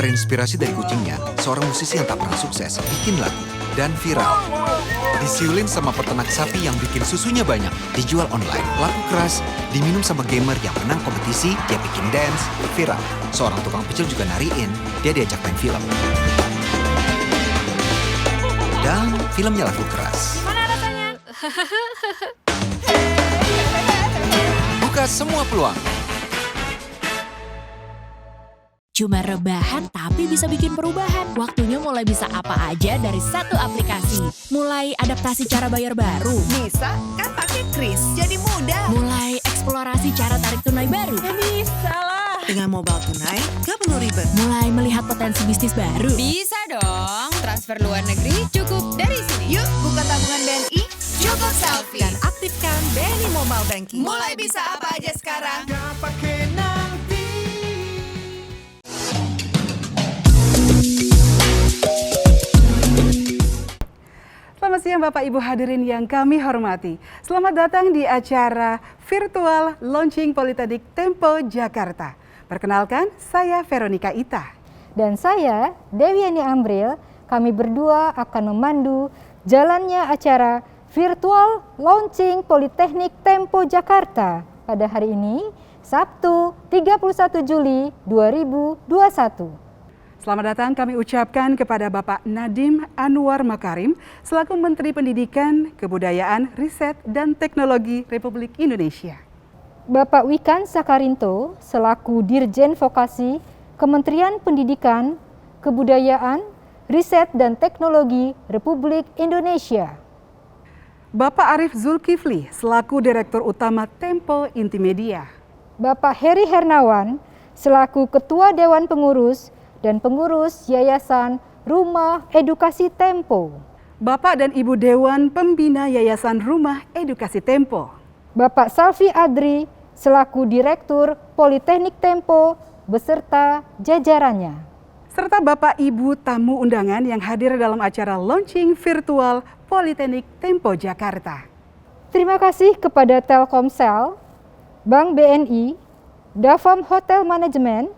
Terinspirasi dari kucingnya, seorang musisi yang tak pernah sukses bikin lagu dan viral. Disiulin sama peternak sapi yang bikin susunya banyak, dijual online, laku keras, diminum sama gamer yang menang kompetisi, dia bikin dance, viral. Seorang tukang pecel juga nariin, dia diajak main film. Dan filmnya laku keras. Gimana rasanya? Buka semua peluang. Cuma rebahan tapi bisa bikin perubahan. Waktunya mulai bisa apa aja dari satu aplikasi. Mulai adaptasi cara bayar baru. Bisa kan pakai Kris, jadi mudah. Mulai eksplorasi cara tarik tunai baru. Ya bisa lah. Dengan mobile tunai, gak perlu ribet. Mulai melihat potensi bisnis baru. Bisa dong, transfer luar negeri cukup dari sini. Yuk buka tabungan BNI, Cukup selfie. dan aktifkan BNI Mobile Banking. Mulai bisa apa aja sekarang. Selamat siang Bapak Ibu hadirin yang kami hormati. Selamat datang di acara virtual launching Politeknik Tempo Jakarta. Perkenalkan, saya Veronica Ita. Dan saya, Dewiani Ambril, kami berdua akan memandu jalannya acara virtual launching Politeknik Tempo Jakarta pada hari ini, Sabtu 31 Juli 2021. Selamat datang kami ucapkan kepada Bapak Nadiem Anwar Makarim selaku Menteri Pendidikan, Kebudayaan, Riset, dan Teknologi Republik Indonesia. Bapak Wikan Sakarinto selaku Dirjen Vokasi Kementerian Pendidikan, Kebudayaan, Riset, dan Teknologi Republik Indonesia. Bapak Arif Zulkifli selaku Direktur Utama Tempo Intimedia. Bapak Heri Hernawan selaku Ketua Dewan Pengurus dan pengurus Yayasan Rumah Edukasi Tempo. Bapak dan Ibu Dewan Pembina Yayasan Rumah Edukasi Tempo. Bapak Salvi Adri selaku Direktur Politeknik Tempo beserta jajarannya. Serta Bapak Ibu tamu undangan yang hadir dalam acara launching virtual Politeknik Tempo Jakarta. Terima kasih kepada Telkomsel, Bank BNI, Davam Hotel Management,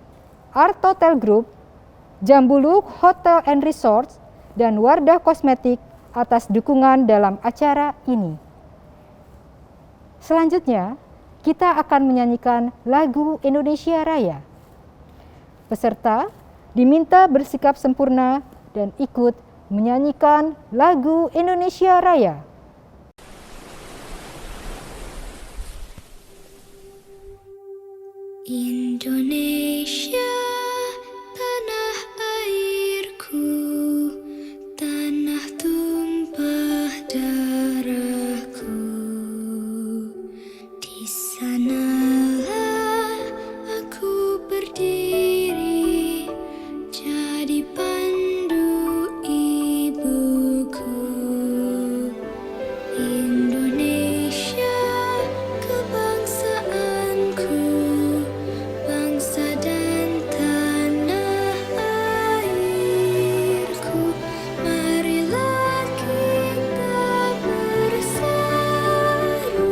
Art Hotel Group, Jambuluk Hotel and Resorts, dan Wardah Kosmetik atas dukungan dalam acara ini. Selanjutnya, kita akan menyanyikan lagu Indonesia Raya. Peserta diminta bersikap sempurna dan ikut menyanyikan lagu Indonesia Raya. Indonesia, tanah airku, tanah tumpah darahku. Di sanalah aku berdiri, jadi pandu ibuku. Indonesia, kebangsaanku, bangsa dan tanah airku. Marilah kita bersatu,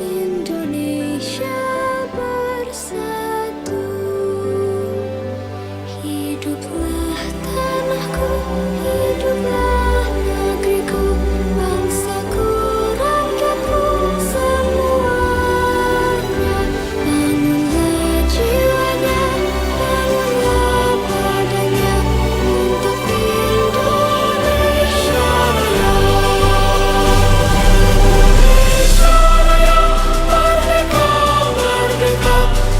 Indonesia bersatu. Hiduplah tanahku, hiduplah negeriku, bangsaku, rakyatku semuanya. Bangunlah jiwanya, bangunlah badannya untuk Indonesia Raya. Indonesia Raya, merdeka, merdeka,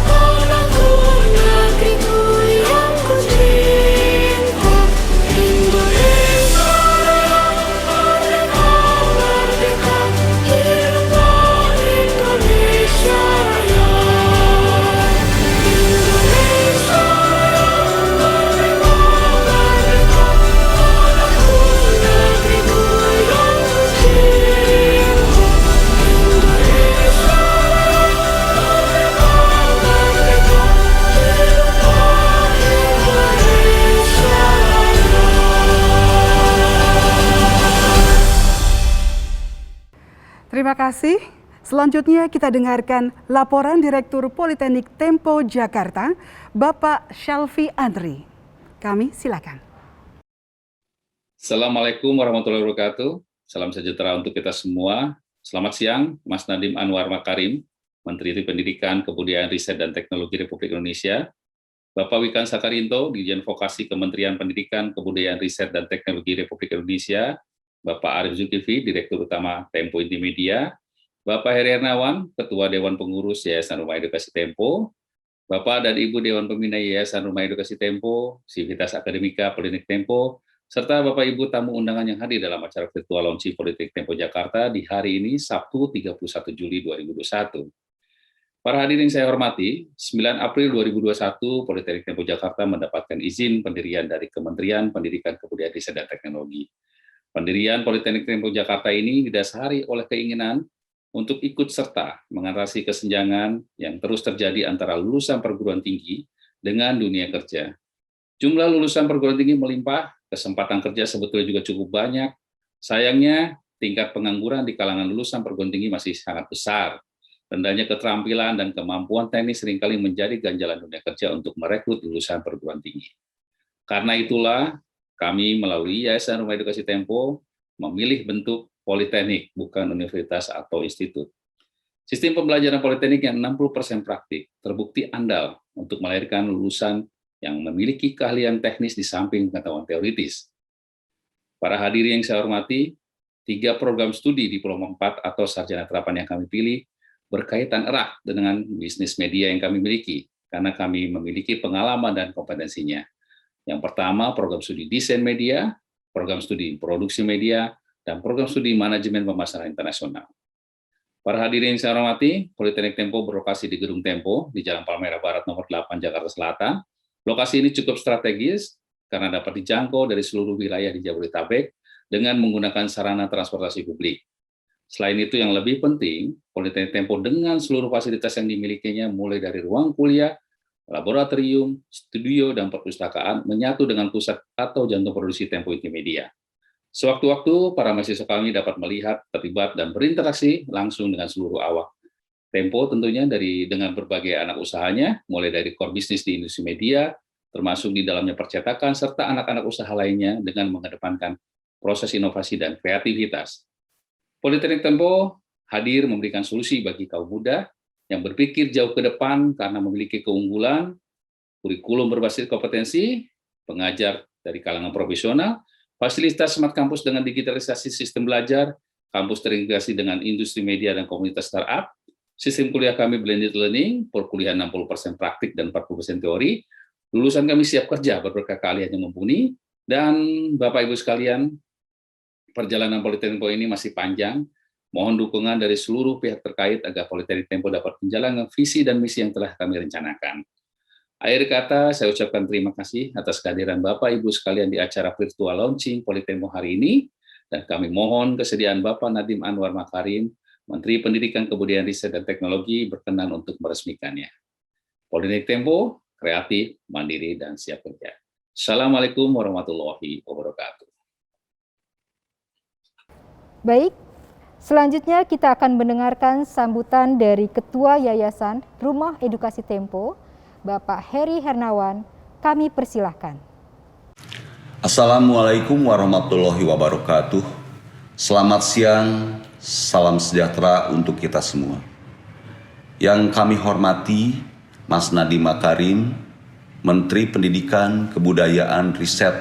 tanahku, negeriku yang ku cinta. Indonesia Raya, merdeka, merdeka, hiduplah Indonesia Raya. Indonesia Raya, merdeka, merdeka, tanahku, negeriku yang ku cinta. Indonesia Raya, merdeka, merdeka, hiduplah Indonesia Raya. Terima kasih. Selanjutnya kita dengarkan laporan Direktur Politeknik Tempo Jakarta, Bapak Salvi Adri. Kami silakan. Assalamualaikum warahmatullahi wabarakatuh. Salam sejahtera untuk kita semua. Selamat siang, Mas Nadiem Anwar Makarim, Menteri Pendidikan, Kebudayaan, Riset, dan Teknologi Republik Indonesia. Bapak Wikan Sakarinto, Dirjen Vokasi Kementerian Pendidikan, Kebudayaan, Riset, dan Teknologi Republik Indonesia. Bapak Arif Zulkifli, Direktur Utama Tempo Intimedia. Bapak Heri Hernawan, Ketua Dewan Pengurus Yayasan Rumah Edukasi Tempo. Bapak dan Ibu Dewan Pembina Yayasan Rumah Edukasi Tempo, Sivitas Akademika Politeknik Tempo, serta Bapak Ibu tamu undangan yang hadir dalam acara virtual launching Politeknik Tempo Jakarta di hari ini, Sabtu 31 Juli 2021. Para hadirin yang saya hormati, 9 April 2021, Politeknik Tempo Jakarta mendapatkan izin pendirian dari Kementerian Pendidikan, Kebudayaan, Riset, dan Teknologi. Pendirian Politeknik Tempo Jakarta ini didasari oleh keinginan untuk ikut serta mengatasi kesenjangan yang terus terjadi antara lulusan perguruan tinggi dengan dunia kerja. Jumlah lulusan perguruan tinggi melimpah, kesempatan kerja sebetulnya juga cukup banyak. Sayangnya, tingkat pengangguran di kalangan lulusan perguruan tinggi masih sangat besar. Rendahnya keterampilan dan kemampuan teknis seringkali menjadi ganjalan dunia kerja untuk merekrut lulusan perguruan tinggi. Karena itulah, kami melalui Yayasan Rumah Edukasi Tempo memilih bentuk politeknik, bukan universitas atau institut. Sistem pembelajaran politeknik yang 60% praktik terbukti andal untuk melahirkan lulusan yang memiliki keahlian teknis di samping pengetahuan teoritis. Para hadirin yang saya hormati, 3 program studi Diploma 4 atau Sarjana Terapan yang kami pilih berkaitan erat dengan bisnis media yang kami miliki, karena kami memiliki pengalaman dan kompetensinya. Yang pertama, program studi Desain Media, program studi Produksi Media, dan program studi Manajemen Pemasaran Internasional. Para hadirin yang saya hormati, Politeknik Tempo berlokasi di Gedung Tempo, di Jalan Palmerah Barat nomor 8, Jakarta Selatan. Lokasi ini cukup strategis karena dapat dijangkau dari seluruh wilayah di Jabodetabek dengan menggunakan sarana transportasi publik. Selain itu yang lebih penting, Politeknik Tempo dengan seluruh fasilitas yang dimilikinya mulai dari ruang kuliah, laboratorium, studio, dan perpustakaan menyatu dengan pusat atau jantung produksi Tempo Intimedia. Sewaktu-waktu, para mahasiswa kami dapat melihat, terlibat, dan berinteraksi langsung dengan seluruh awak Tempo tentunya dengan berbagai anak usahanya, mulai dari core bisnis di industri media, termasuk di dalamnya percetakan, serta anak-anak usaha lainnya dengan mengedepankan proses inovasi dan kreativitas. Politeknik Tempo hadir memberikan solusi bagi kaum muda yang berpikir jauh ke depan karena memiliki keunggulan, kurikulum berbasis kompetensi, pengajar dari kalangan profesional, fasilitas smart kampus dengan digitalisasi sistem belajar, kampus terintegrasi dengan industri media dan komunitas startup. Sistem kuliah kami blended learning, perkuliahan 60% praktik dan 40% teori. Lulusan kami siap kerja berbagai keahlian yang mumpuni. Dan Bapak Ibu sekalian, perjalanan Politeknik Tempo ini masih panjang. Mohon dukungan dari seluruh pihak terkait agar Politeknik Tempo dapat menjalankan visi dan misi yang telah kami rencanakan. Akhir kata, saya ucapkan terima kasih atas kehadiran Bapak Ibu sekalian di acara virtual launching Politeknik Tempo hari ini. Dan kami mohon kesediaan Bapak Nadiem Anwar Makarim, Menteri Pendidikan, Kebudayaan, Riset, dan Teknologi berkenan untuk meresmikannya. Politeknik Tempo, kreatif, mandiri, dan siap kerja. Assalamualaikum warahmatullahi wabarakatuh. Baik, selanjutnya kita akan mendengarkan sambutan dari Ketua Yayasan Rumah Edukasi Tempo, Bapak Heri Hernawan. Kami persilahkan. Assalamualaikum warahmatullahi wabarakatuh. Selamat siang. Salam sejahtera untuk kita semua. Yang kami hormati Mas Nadiem Makarim, Menteri Pendidikan, Kebudayaan, Riset,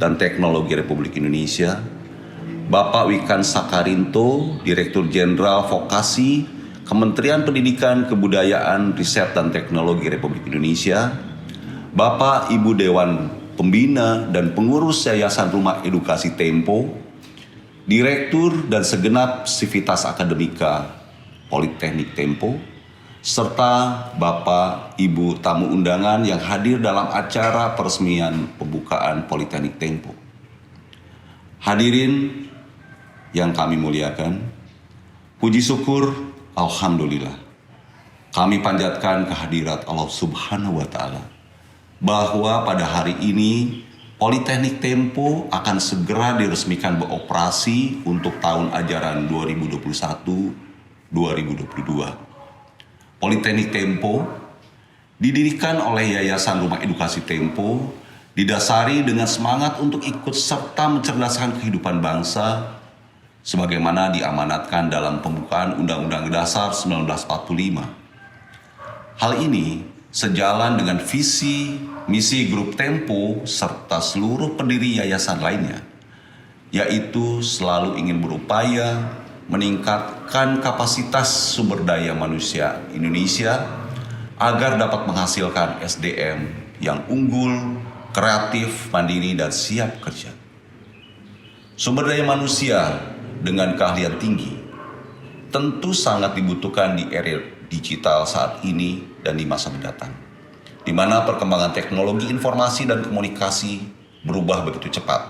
dan Teknologi Republik Indonesia, Bapak Wikan Sakarinto, Direktur Jenderal Vokasi Kementerian Pendidikan, Kebudayaan, Riset, dan Teknologi Republik Indonesia, Bapak Ibu Dewan Pembina dan Pengurus Yayasan Rumah Edukasi Tempo, Direktur dan segenap Sivitas Akademika Politeknik Tempo, serta Bapak Ibu tamu undangan yang hadir dalam acara peresmian pembukaan Politeknik Tempo. Hadirin yang kami muliakan, puji syukur, alhamdulillah, kami panjatkan kehadirat Allah Subhanahu wa Ta'ala bahwa pada hari ini Politeknik Tempo akan segera diresmikan beroperasi untuk tahun ajaran 2021-2022. Politeknik Tempo didirikan oleh Yayasan Rumah Edukasi Tempo didasari dengan semangat untuk ikut serta mencerdaskan kehidupan bangsa sebagaimana diamanatkan dalam pembukaan Undang-Undang Dasar 1945. Hal ini sejalan dengan visi, misi Grup Tempo serta seluruh pendiri yayasan lainnya, yaitu selalu ingin berupaya meningkatkan kapasitas sumber daya manusia Indonesia agar dapat menghasilkan SDM yang unggul, kreatif, mandiri, dan siap kerja. Sumber daya manusia dengan keahlian tinggi tentu sangat dibutuhkan di era digital saat ini dan di masa mendatang, di mana perkembangan teknologi informasi dan komunikasi berubah begitu cepat,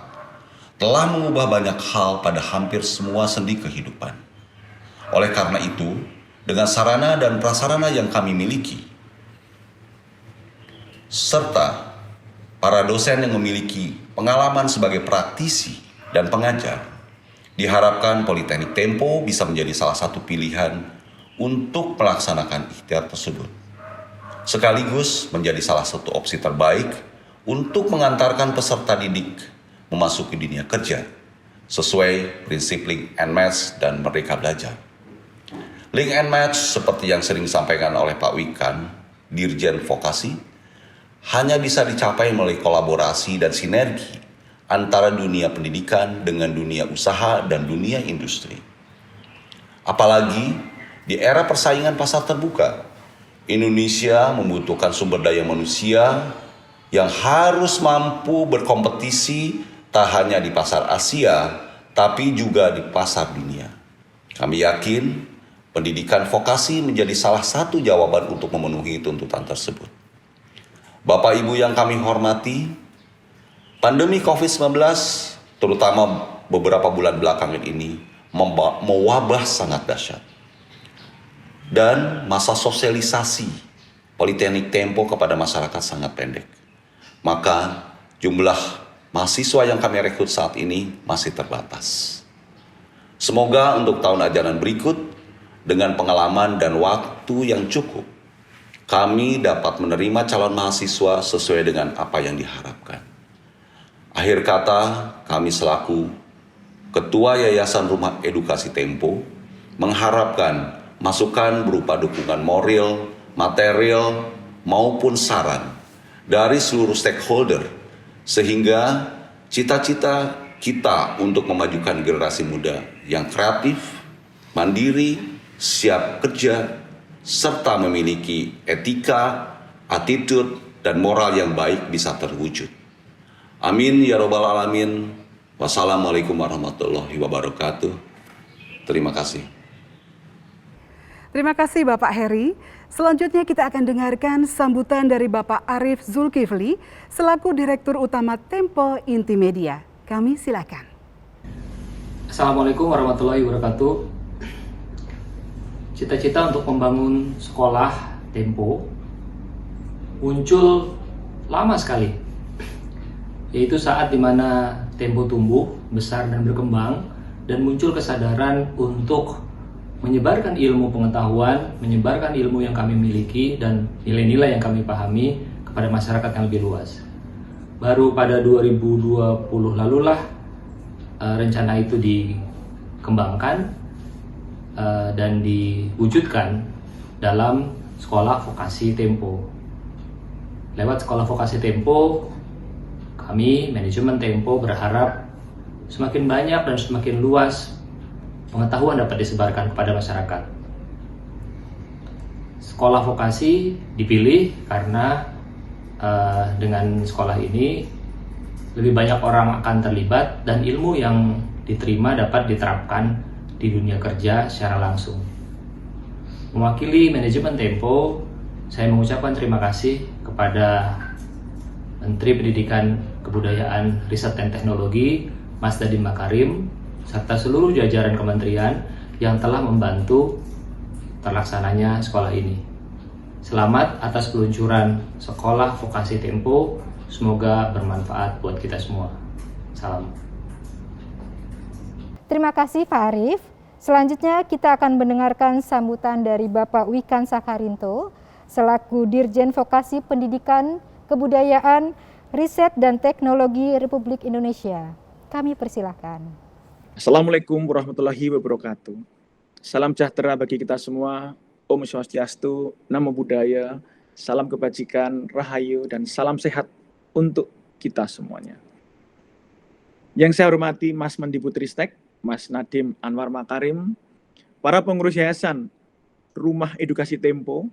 telah mengubah banyak hal pada hampir semua sendi kehidupan. Oleh karena itu, dengan sarana dan prasarana yang kami miliki, serta para dosen yang memiliki pengalaman sebagai praktisi dan pengajar, diharapkan Politeknik Tempo bisa menjadi salah satu pilihan untuk melaksanakan ikhtiar tersebut, sekaligus menjadi salah satu opsi terbaik untuk mengantarkan peserta didik memasuki dunia kerja sesuai prinsip link and match dan merdeka belajar. Link and match seperti yang sering disampaikan oleh Pak Wikan, Dirjen Vokasi, hanya bisa dicapai melalui kolaborasi dan sinergi antara dunia pendidikan dengan dunia usaha dan dunia industri. Apalagi di era persaingan pasar terbuka, Indonesia membutuhkan sumber daya manusia yang harus mampu berkompetisi tak hanya di pasar Asia, tapi juga di pasar dunia. Kami yakin pendidikan vokasi menjadi salah satu jawaban untuk memenuhi tuntutan tersebut. Bapak Ibu yang kami hormati, pandemi COVID-19, terutama beberapa bulan belakangan ini, mewabah sangat dahsyat. Dan masa sosialisasi Politeknik Tempo kepada masyarakat sangat pendek. Maka jumlah mahasiswa yang kami rekrut saat ini masih terbatas. Semoga untuk tahun ajaran berikut, dengan pengalaman dan waktu yang cukup, kami dapat menerima calon mahasiswa sesuai dengan apa yang diharapkan. Akhir kata, kami selaku Ketua Yayasan Rumah Edukasi Tempo mengharapkan masukan berupa dukungan moral, material, maupun saran dari seluruh stakeholder sehingga cita-cita kita untuk memajukan generasi muda yang kreatif, mandiri, siap kerja, serta memiliki etika, attitude, dan moral yang baik bisa terwujud. Amin ya robbal alamin. Wassalamualaikum warahmatullahi wabarakatuh. Terima kasih. Terima kasih Bapak Heri. Selanjutnya kita akan dengarkan sambutan dari Bapak Arief Zulkifli selaku Direktur Utama Tempo Intimedia. Kami silakan. Assalamualaikum warahmatullahi wabarakatuh. Cita-cita untuk membangun sekolah Tempo muncul lama sekali, yaitu saat dimana Tempo tumbuh, besar dan berkembang, dan muncul kesadaran untuk menyebarkan ilmu pengetahuan, menyebarkan ilmu yang kami miliki dan nilai-nilai yang kami pahami kepada masyarakat yang lebih luas. Baru pada 2020 lalulah rencana itu dikembangkan dan diwujudkan dalam sekolah vokasi Tempo. Lewat sekolah vokasi Tempo, kami manajemen Tempo berharap semakin banyak dan semakin luas pengetahuan dapat disebarkan kepada masyarakat. Sekolah vokasi dipilih karena dengan sekolah ini lebih banyak orang akan terlibat dan ilmu yang diterima dapat diterapkan di dunia kerja secara langsung. Mewakili manajemen Tempo, saya mengucapkan terima kasih kepada Menteri Pendidikan, Kebudayaan, Riset dan Teknologi, Mas Nadiem Makarim, serta seluruh jajaran kementerian yang telah membantu terlaksananya sekolah ini. Selamat atas peluncuran sekolah vokasi Tempo, semoga bermanfaat buat kita semua. Salam. Terima kasih Pak Arief. Selanjutnya kita akan mendengarkan sambutan dari Bapak Wikan Sakarinto selaku Dirjen Vokasi Pendidikan, Kebudayaan, Riset dan Teknologi Republik Indonesia. Kami persilahkan. Assalamualaikum warahmatullahi wabarakatuh. Salam sejahtera bagi kita semua. Om Swastiastu, Namo Buddhaya, salam kebajikan, rahayu, dan salam sehat untuk kita semuanya. Yang saya hormati Mas Mendikbudristek, Mas Nadiem Anwar Makarim, para pengurus Yayasan Rumah Edukasi Tempo,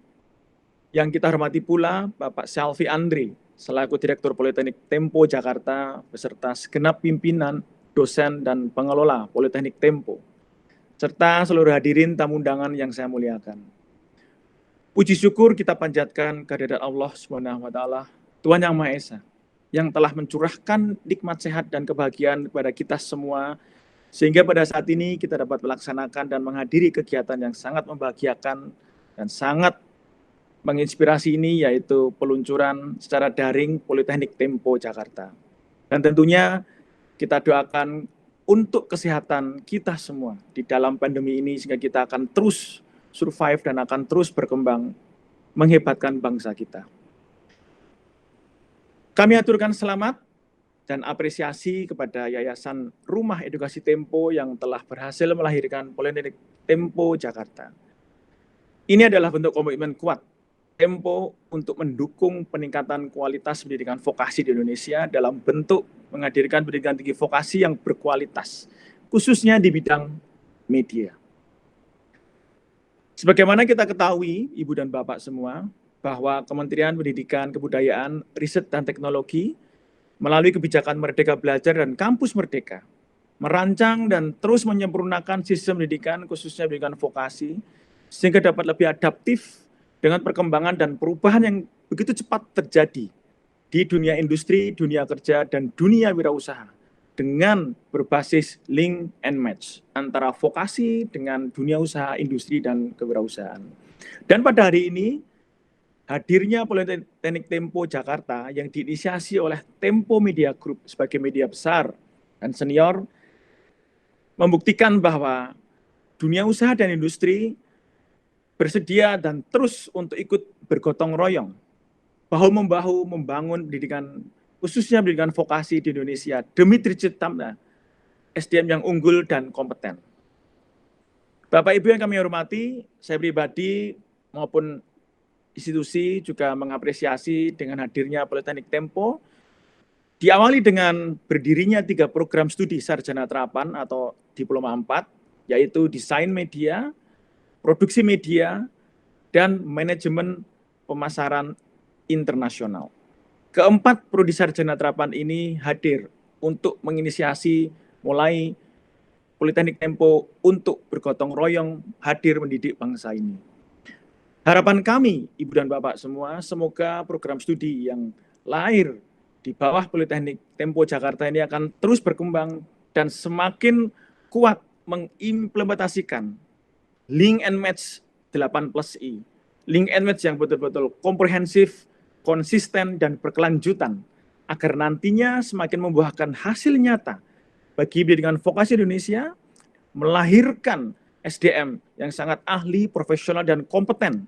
yang kita hormati pula Bapak Selvi Andri, selaku Direktur Politeknik Tempo Jakarta, beserta segenap pimpinan, dosen, dan pengelola Politeknik Tempo, serta seluruh hadirin tamu undangan yang saya muliakan. Puji syukur kita panjatkan kehadirat Allah SWT, Tuhan Yang Maha Esa, yang telah mencurahkan nikmat sehat dan kebahagiaan kepada kita semua, sehingga pada saat ini kita dapat melaksanakan dan menghadiri kegiatan yang sangat membahagiakan dan sangat menginspirasi ini, yaitu peluncuran secara daring Politeknik Tempo Jakarta. Dan tentunya kita doakan untuk kesehatan kita semua di dalam pandemi ini, sehingga kita akan terus survive dan akan terus berkembang, menghebatkan bangsa kita. Kami aturkan selamat dan apresiasi kepada Yayasan Rumah Edukasi Tempo yang telah berhasil melahirkan Politeknik Tempo Jakarta. Ini adalah bentuk komitmen kuat Tempo untuk mendukung peningkatan kualitas pendidikan vokasi di Indonesia dalam bentuk menghadirkan pendidikan tinggi vokasi yang berkualitas, khususnya di bidang media. Sebagaimana kita ketahui, Ibu dan Bapak semua, bahwa Kementerian Pendidikan, Kebudayaan, Riset dan Teknologi melalui kebijakan Merdeka Belajar dan Kampus Merdeka merancang dan terus menyempurnakan sistem pendidikan, khususnya pendidikan vokasi, sehingga dapat lebih adaptif dengan perkembangan dan perubahan yang begitu cepat terjadi di dunia industri, dunia kerja, dan dunia wirausaha, dengan berbasis link and match antara vokasi dengan dunia usaha, industri, dan kewirausahaan. Dan pada hari ini, hadirnya Politeknik Tempo Jakarta yang diinisiasi oleh Tempo Media Group sebagai media besar dan senior, membuktikan bahwa dunia usaha dan industri bersedia dan terus untuk ikut bergotong royong, bahu-membahu membangun pendidikan, khususnya pendidikan vokasi di Indonesia, demi terciptanya SDM yang unggul dan kompeten. Bapak Ibu yang kami hormati, saya pribadi maupun institusi juga mengapresiasi dengan hadirnya Politeknik Tempo, diawali dengan berdirinya 3 program studi sarjana terapan atau diploma 4, yaitu Desain Media, Produksi Media, dan Manajemen Pemasaran Internasional. Keempat prodi sarjana terapan ini hadir untuk menginisiasi mulai Politeknik Tempo untuk bergotong royong hadir mendidik bangsa ini. Harapan kami, Ibu dan Bapak semua, semoga program studi yang lahir di bawah Politeknik Tempo Jakarta ini akan terus berkembang dan semakin kuat mengimplementasikan link and match 8+I. Link and match yang betul-betul komprehensif, konsisten, dan berkelanjutan, agar nantinya semakin membuahkan hasil nyata bagi pendidikan vokasi Indonesia, melahirkan SDM yang sangat ahli, profesional, dan kompeten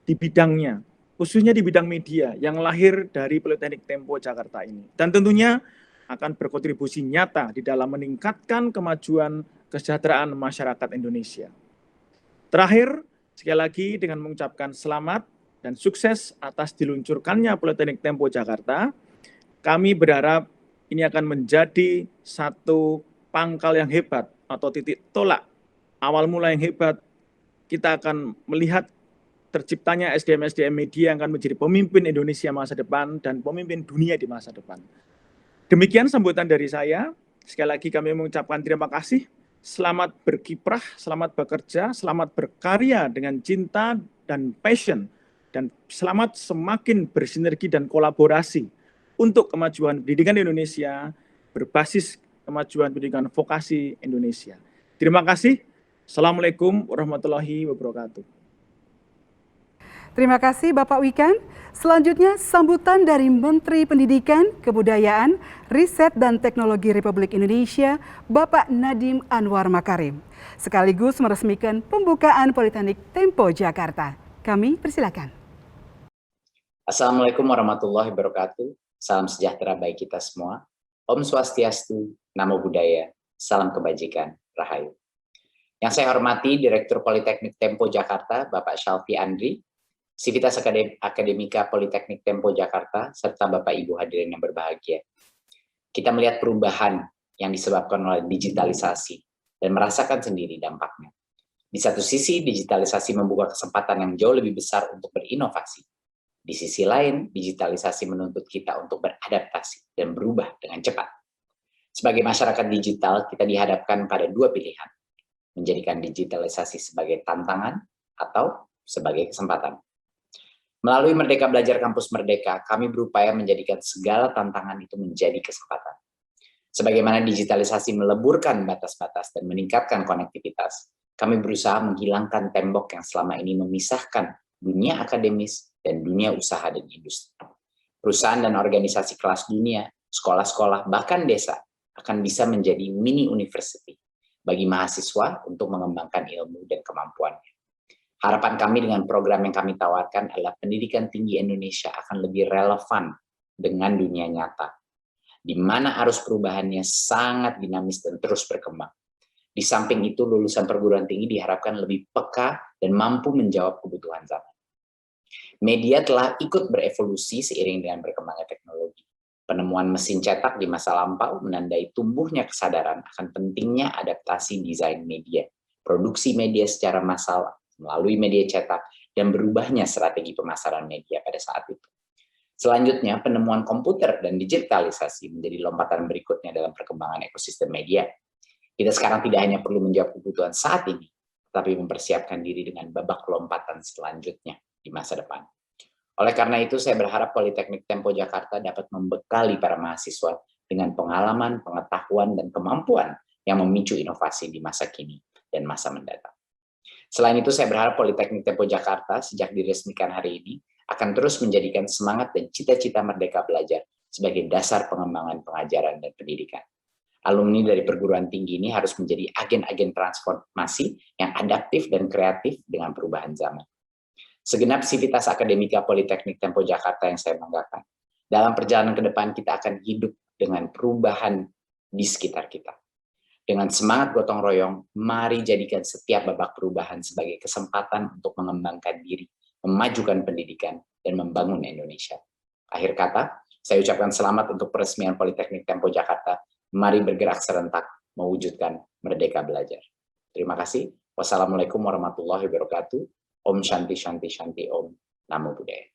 di bidangnya, khususnya di bidang media yang lahir dari Politeknik Tempo Jakarta ini. Dan tentunya akan berkontribusi nyata di dalam meningkatkan kemajuan kesejahteraan masyarakat Indonesia. Terakhir, sekali lagi dengan mengucapkan selamat dan sukses atas diluncurkannya Politeknik Tempo Jakarta, kami berharap ini akan menjadi satu pangkal yang hebat atau titik tolak awal mula yang hebat. Kita akan melihat terciptanya SDM-SDM media yang akan menjadi pemimpin Indonesia masa depan dan pemimpin dunia di masa depan. Demikian sambutan dari saya. Sekali lagi kami mengucapkan terima kasih. Selamat berkiprah, selamat bekerja, selamat berkarya dengan cinta dan passion, dan selamat semakin bersinergi dan kolaborasi untuk kemajuan pendidikan Indonesia berbasis kemajuan pendidikan vokasi Indonesia. Terima kasih. Assalamualaikum warahmatullahi wabarakatuh. Terima kasih Bapak Wikan. Selanjutnya sambutan dari Menteri Pendidikan, Kebudayaan, Riset dan Teknologi Republik Indonesia, Bapak Nadiem Anwar Makarim, sekaligus meresmikan pembukaan Politeknik Tempo Jakarta. Kami persilakan. Assalamualaikum warahmatullahi wabarakatuh. salam sejahtera bagi kita semua. Om Swastiastu, Namo Buddhaya, salam kebajikan, Rahayu. Yang saya hormati Direktur Politeknik Tempo Jakarta, Bapak Syalfi Andri, Sivitas Akademika Politeknik Tempo Jakarta, serta Bapak Ibu hadirin yang berbahagia. Kita melihat perubahan yang disebabkan oleh digitalisasi dan merasakan sendiri dampaknya. Di satu sisi, digitalisasi membuka kesempatan yang jauh lebih besar untuk berinovasi. Di sisi lain, digitalisasi menuntut kita untuk beradaptasi dan berubah dengan cepat. Sebagai masyarakat digital, kita dihadapkan pada dua pilihan. Menjadikan digitalisasi sebagai tantangan atau sebagai kesempatan. Melalui Merdeka Belajar Kampus Merdeka, kami berupaya menjadikan segala tantangan itu menjadi kesempatan. Sebagaimana digitalisasi meleburkan batas-batas dan meningkatkan konektivitas, kami berusaha menghilangkan tembok yang selama ini memisahkan dunia akademis dan dunia usaha dan industri. Perusahaan dan organisasi kelas dunia, sekolah-sekolah, bahkan desa akan bisa menjadi mini university bagi mahasiswa untuk mengembangkan ilmu dan kemampuannya. Harapan kami dengan program yang kami tawarkan adalah pendidikan tinggi Indonesia akan lebih relevan dengan dunia nyata, di mana arus perubahannya sangat dinamis dan terus berkembang. Di samping itu, lulusan perguruan tinggi diharapkan lebih peka dan mampu menjawab kebutuhan zaman. Media telah ikut berevolusi seiring dengan berkembangnya teknologi. Penemuan mesin cetak di masa lampau menandai tumbuhnya kesadaran akan pentingnya adaptasi desain media, produksi media secara massal melalui media cetak, dan berubahnya strategi pemasaran media pada saat itu. Selanjutnya, penemuan komputer dan digitalisasi menjadi lompatan berikutnya dalam perkembangan ekosistem media. Kita sekarang tidak hanya perlu menjawab kebutuhan saat ini, tapi mempersiapkan diri dengan babak lompatan selanjutnya di masa depan. Oleh karena itu, saya berharap Politeknik Tempo Jakarta dapat membekali para mahasiswa dengan pengalaman, pengetahuan, dan kemampuan yang memicu inovasi di masa kini dan masa mendatang. Selain itu, saya berharap Politeknik Tempo Jakarta sejak diresmikan hari ini akan terus menjadikan semangat dan cita-cita Merdeka Belajar sebagai dasar pengembangan pengajaran dan pendidikan. Alumni dari perguruan tinggi ini harus menjadi agen-agen transformasi yang adaptif dan kreatif dengan perubahan zaman. Segenap Sivitas Akademika Politeknik Tempo Jakarta yang saya banggakan, dalam perjalanan ke depan kita akan hidup dengan perubahan di sekitar kita. Dengan semangat gotong royong, mari jadikan setiap babak perubahan sebagai kesempatan untuk mengembangkan diri, memajukan pendidikan, dan membangun Indonesia. Akhir kata, saya ucapkan selamat untuk peresmian Politeknik Tempo Jakarta. Mari bergerak serentak mewujudkan Merdeka Belajar. Terima kasih. Wassalamualaikum warahmatullahi wabarakatuh. Om Shanti Shanti Shanti Om. Namo Buddhaya.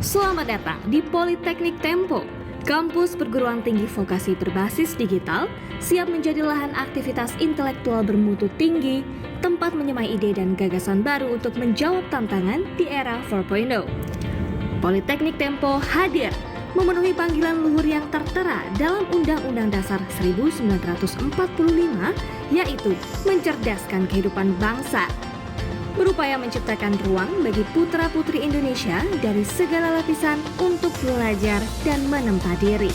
Selamat datang di Politeknik Tempo, kampus perguruan tinggi vokasi berbasis digital, siap menjadi lahan aktivitas intelektual bermutu tinggi, tempat menyemai ide dan gagasan baru untuk menjawab tantangan di era 4.0. Politeknik Tempo hadir memenuhi panggilan luhur yang tertera dalam Undang-Undang Dasar 1945, yaitu mencerdaskan kehidupan bangsa. Berupaya menciptakan ruang bagi putra-putri Indonesia dari segala lapisan untuk belajar dan menempa diri.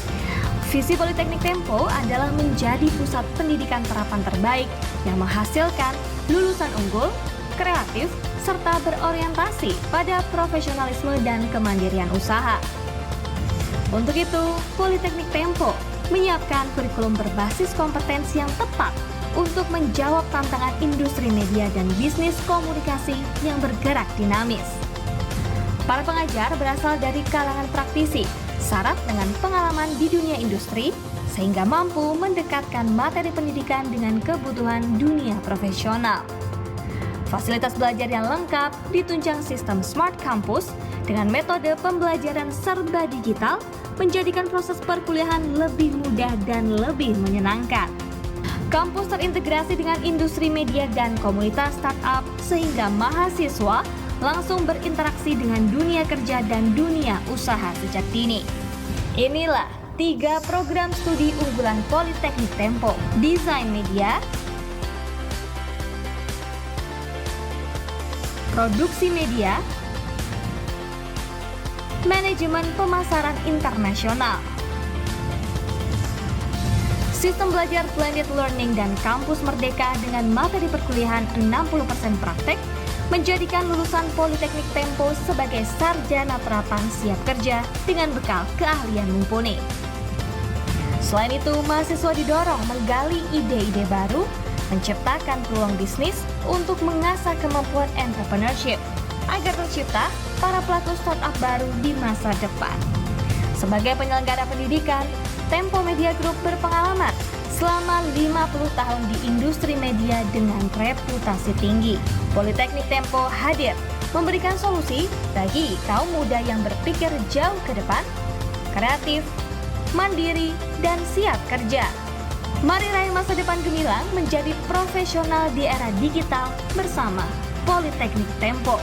Visi Politeknik Tempo adalah menjadi pusat pendidikan terapan terbaik yang menghasilkan lulusan unggul, kreatif, serta berorientasi pada profesionalisme dan kemandirian usaha. Untuk itu, Politeknik Tempo menyiapkan kurikulum berbasis kompetensi yang tepat untuk menjawab tantangan industri media dan bisnis komunikasi yang bergerak dinamis. Para pengajar berasal dari kalangan praktisi, syarat dengan pengalaman di dunia industri, sehingga mampu mendekatkan materi pendidikan dengan kebutuhan dunia profesional. Fasilitas belajar yang lengkap ditunjang sistem Smart Campus dengan metode pembelajaran serba digital, menjadikan proses perkuliahan lebih mudah dan lebih menyenangkan. Kampus terintegrasi dengan industri media dan komunitas startup sehingga mahasiswa langsung berinteraksi dengan dunia kerja dan dunia usaha sejak dini. Inilah 3 program studi unggulan Politeknik Tempo, Desain Media, Produksi Media, Manajemen Pemasaran Internasional. Sistem belajar blended learning dan kampus merdeka dengan materi perkuliahan 60% praktek menjadikan lulusan Politeknik Tempo sebagai sarjana terapan siap kerja dengan bekal keahlian mumpuni. Selain itu, mahasiswa didorong menggali ide-ide baru, menciptakan peluang bisnis untuk mengasah kemampuan entrepreneurship agar tercipta para pelaku startup baru di masa depan. Sebagai penyelenggara pendidikan, Tempo Media Group berpengalaman selama 50 tahun di industri media dengan reputasi tinggi. Politeknik Tempo hadir memberikan solusi bagi kaum muda yang berpikir jauh ke depan, kreatif, mandiri, dan siap kerja. Mari raih masa depan gemilang menjadi profesional di era digital bersama Politeknik Tempo.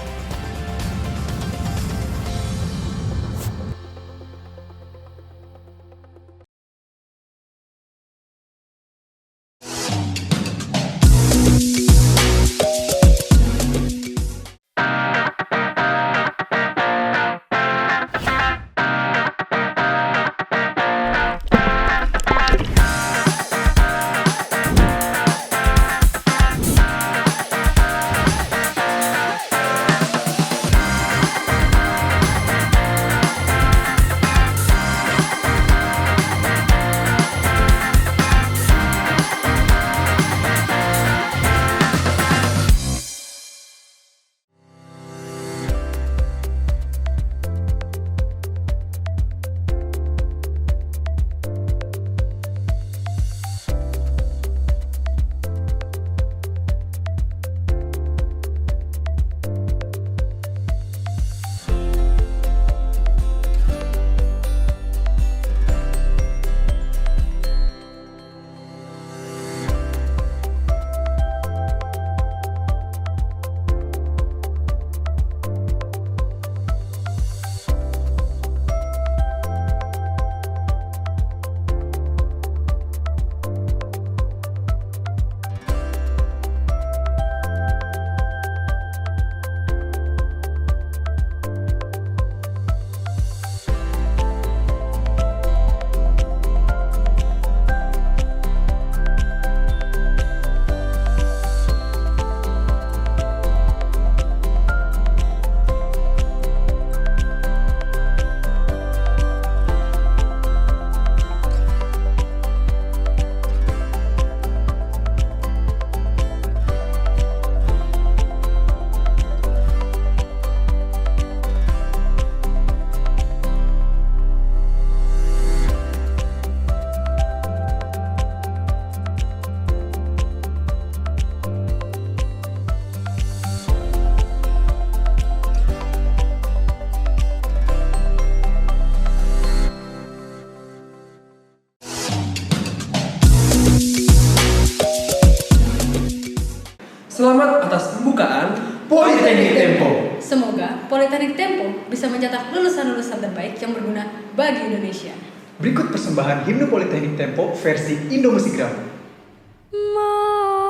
Selamat atas pembukaan Politeknik Tempo. Semoga Politeknik Tempo bisa mencetak lulusan-lulusan terbaik yang berguna bagi Indonesia. Berikut persembahan himne Politeknik Tempo versi Indo Musigram.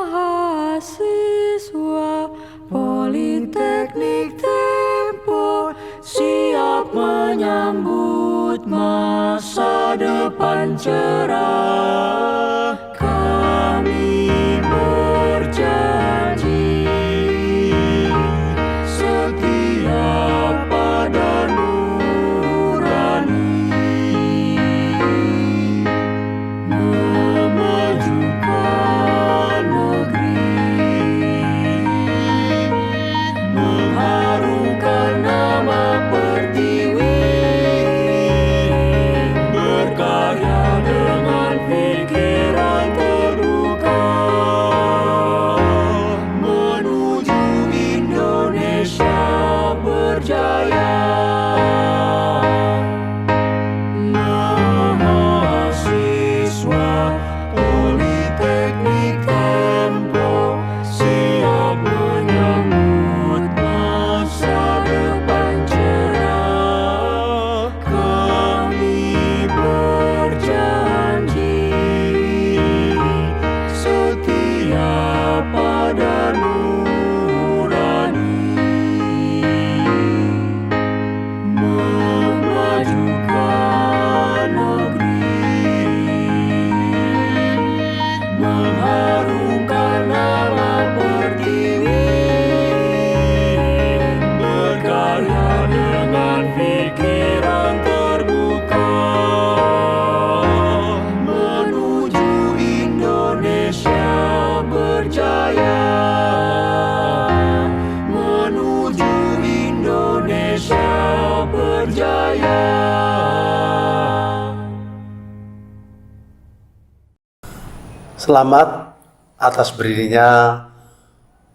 Mahasiswa Politeknik Tempo siap menyambut masa depan cerah. Kami berjanji setia pada nurani, memajukan negeri, mengharumkan nama Pertiwi, berkarya dengan fikir Selamat atas berdirinya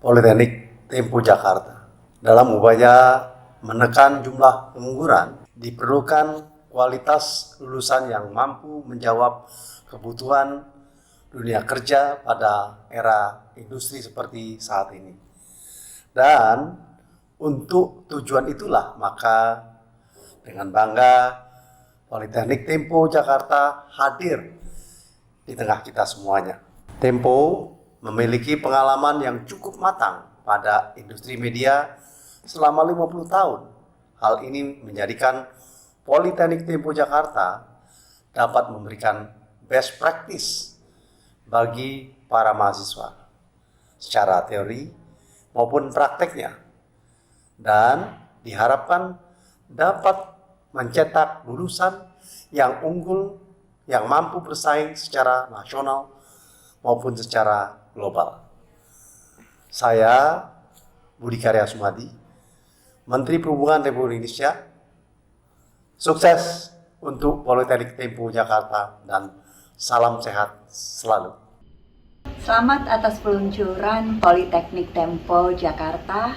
Politeknik Tempo Jakarta. Dalam upaya menekan jumlah pengangguran, diperlukan kualitas lulusan yang mampu menjawab kebutuhan dunia kerja pada era industri seperti saat ini. Dan untuk tujuan itulah maka dengan bangga Politeknik Tempo Jakarta hadir di tengah kita semuanya. Tempo memiliki pengalaman yang cukup matang pada industri media selama 50 tahun. Hal ini menjadikan Politeknik Tempo Jakarta dapat memberikan best practice bagi para mahasiswa secara teori maupun prakteknya, dan diharapkan dapat mencetak lulusan yang unggul, yang mampu bersaing secara nasional maupun secara global. Saya, Budi Karya Sumadi, Menteri Perhubungan Republik Indonesia, sukses untuk Politeknik Tempo Jakarta dan salam sehat selalu. Selamat atas peluncuran Politeknik Tempo Jakarta.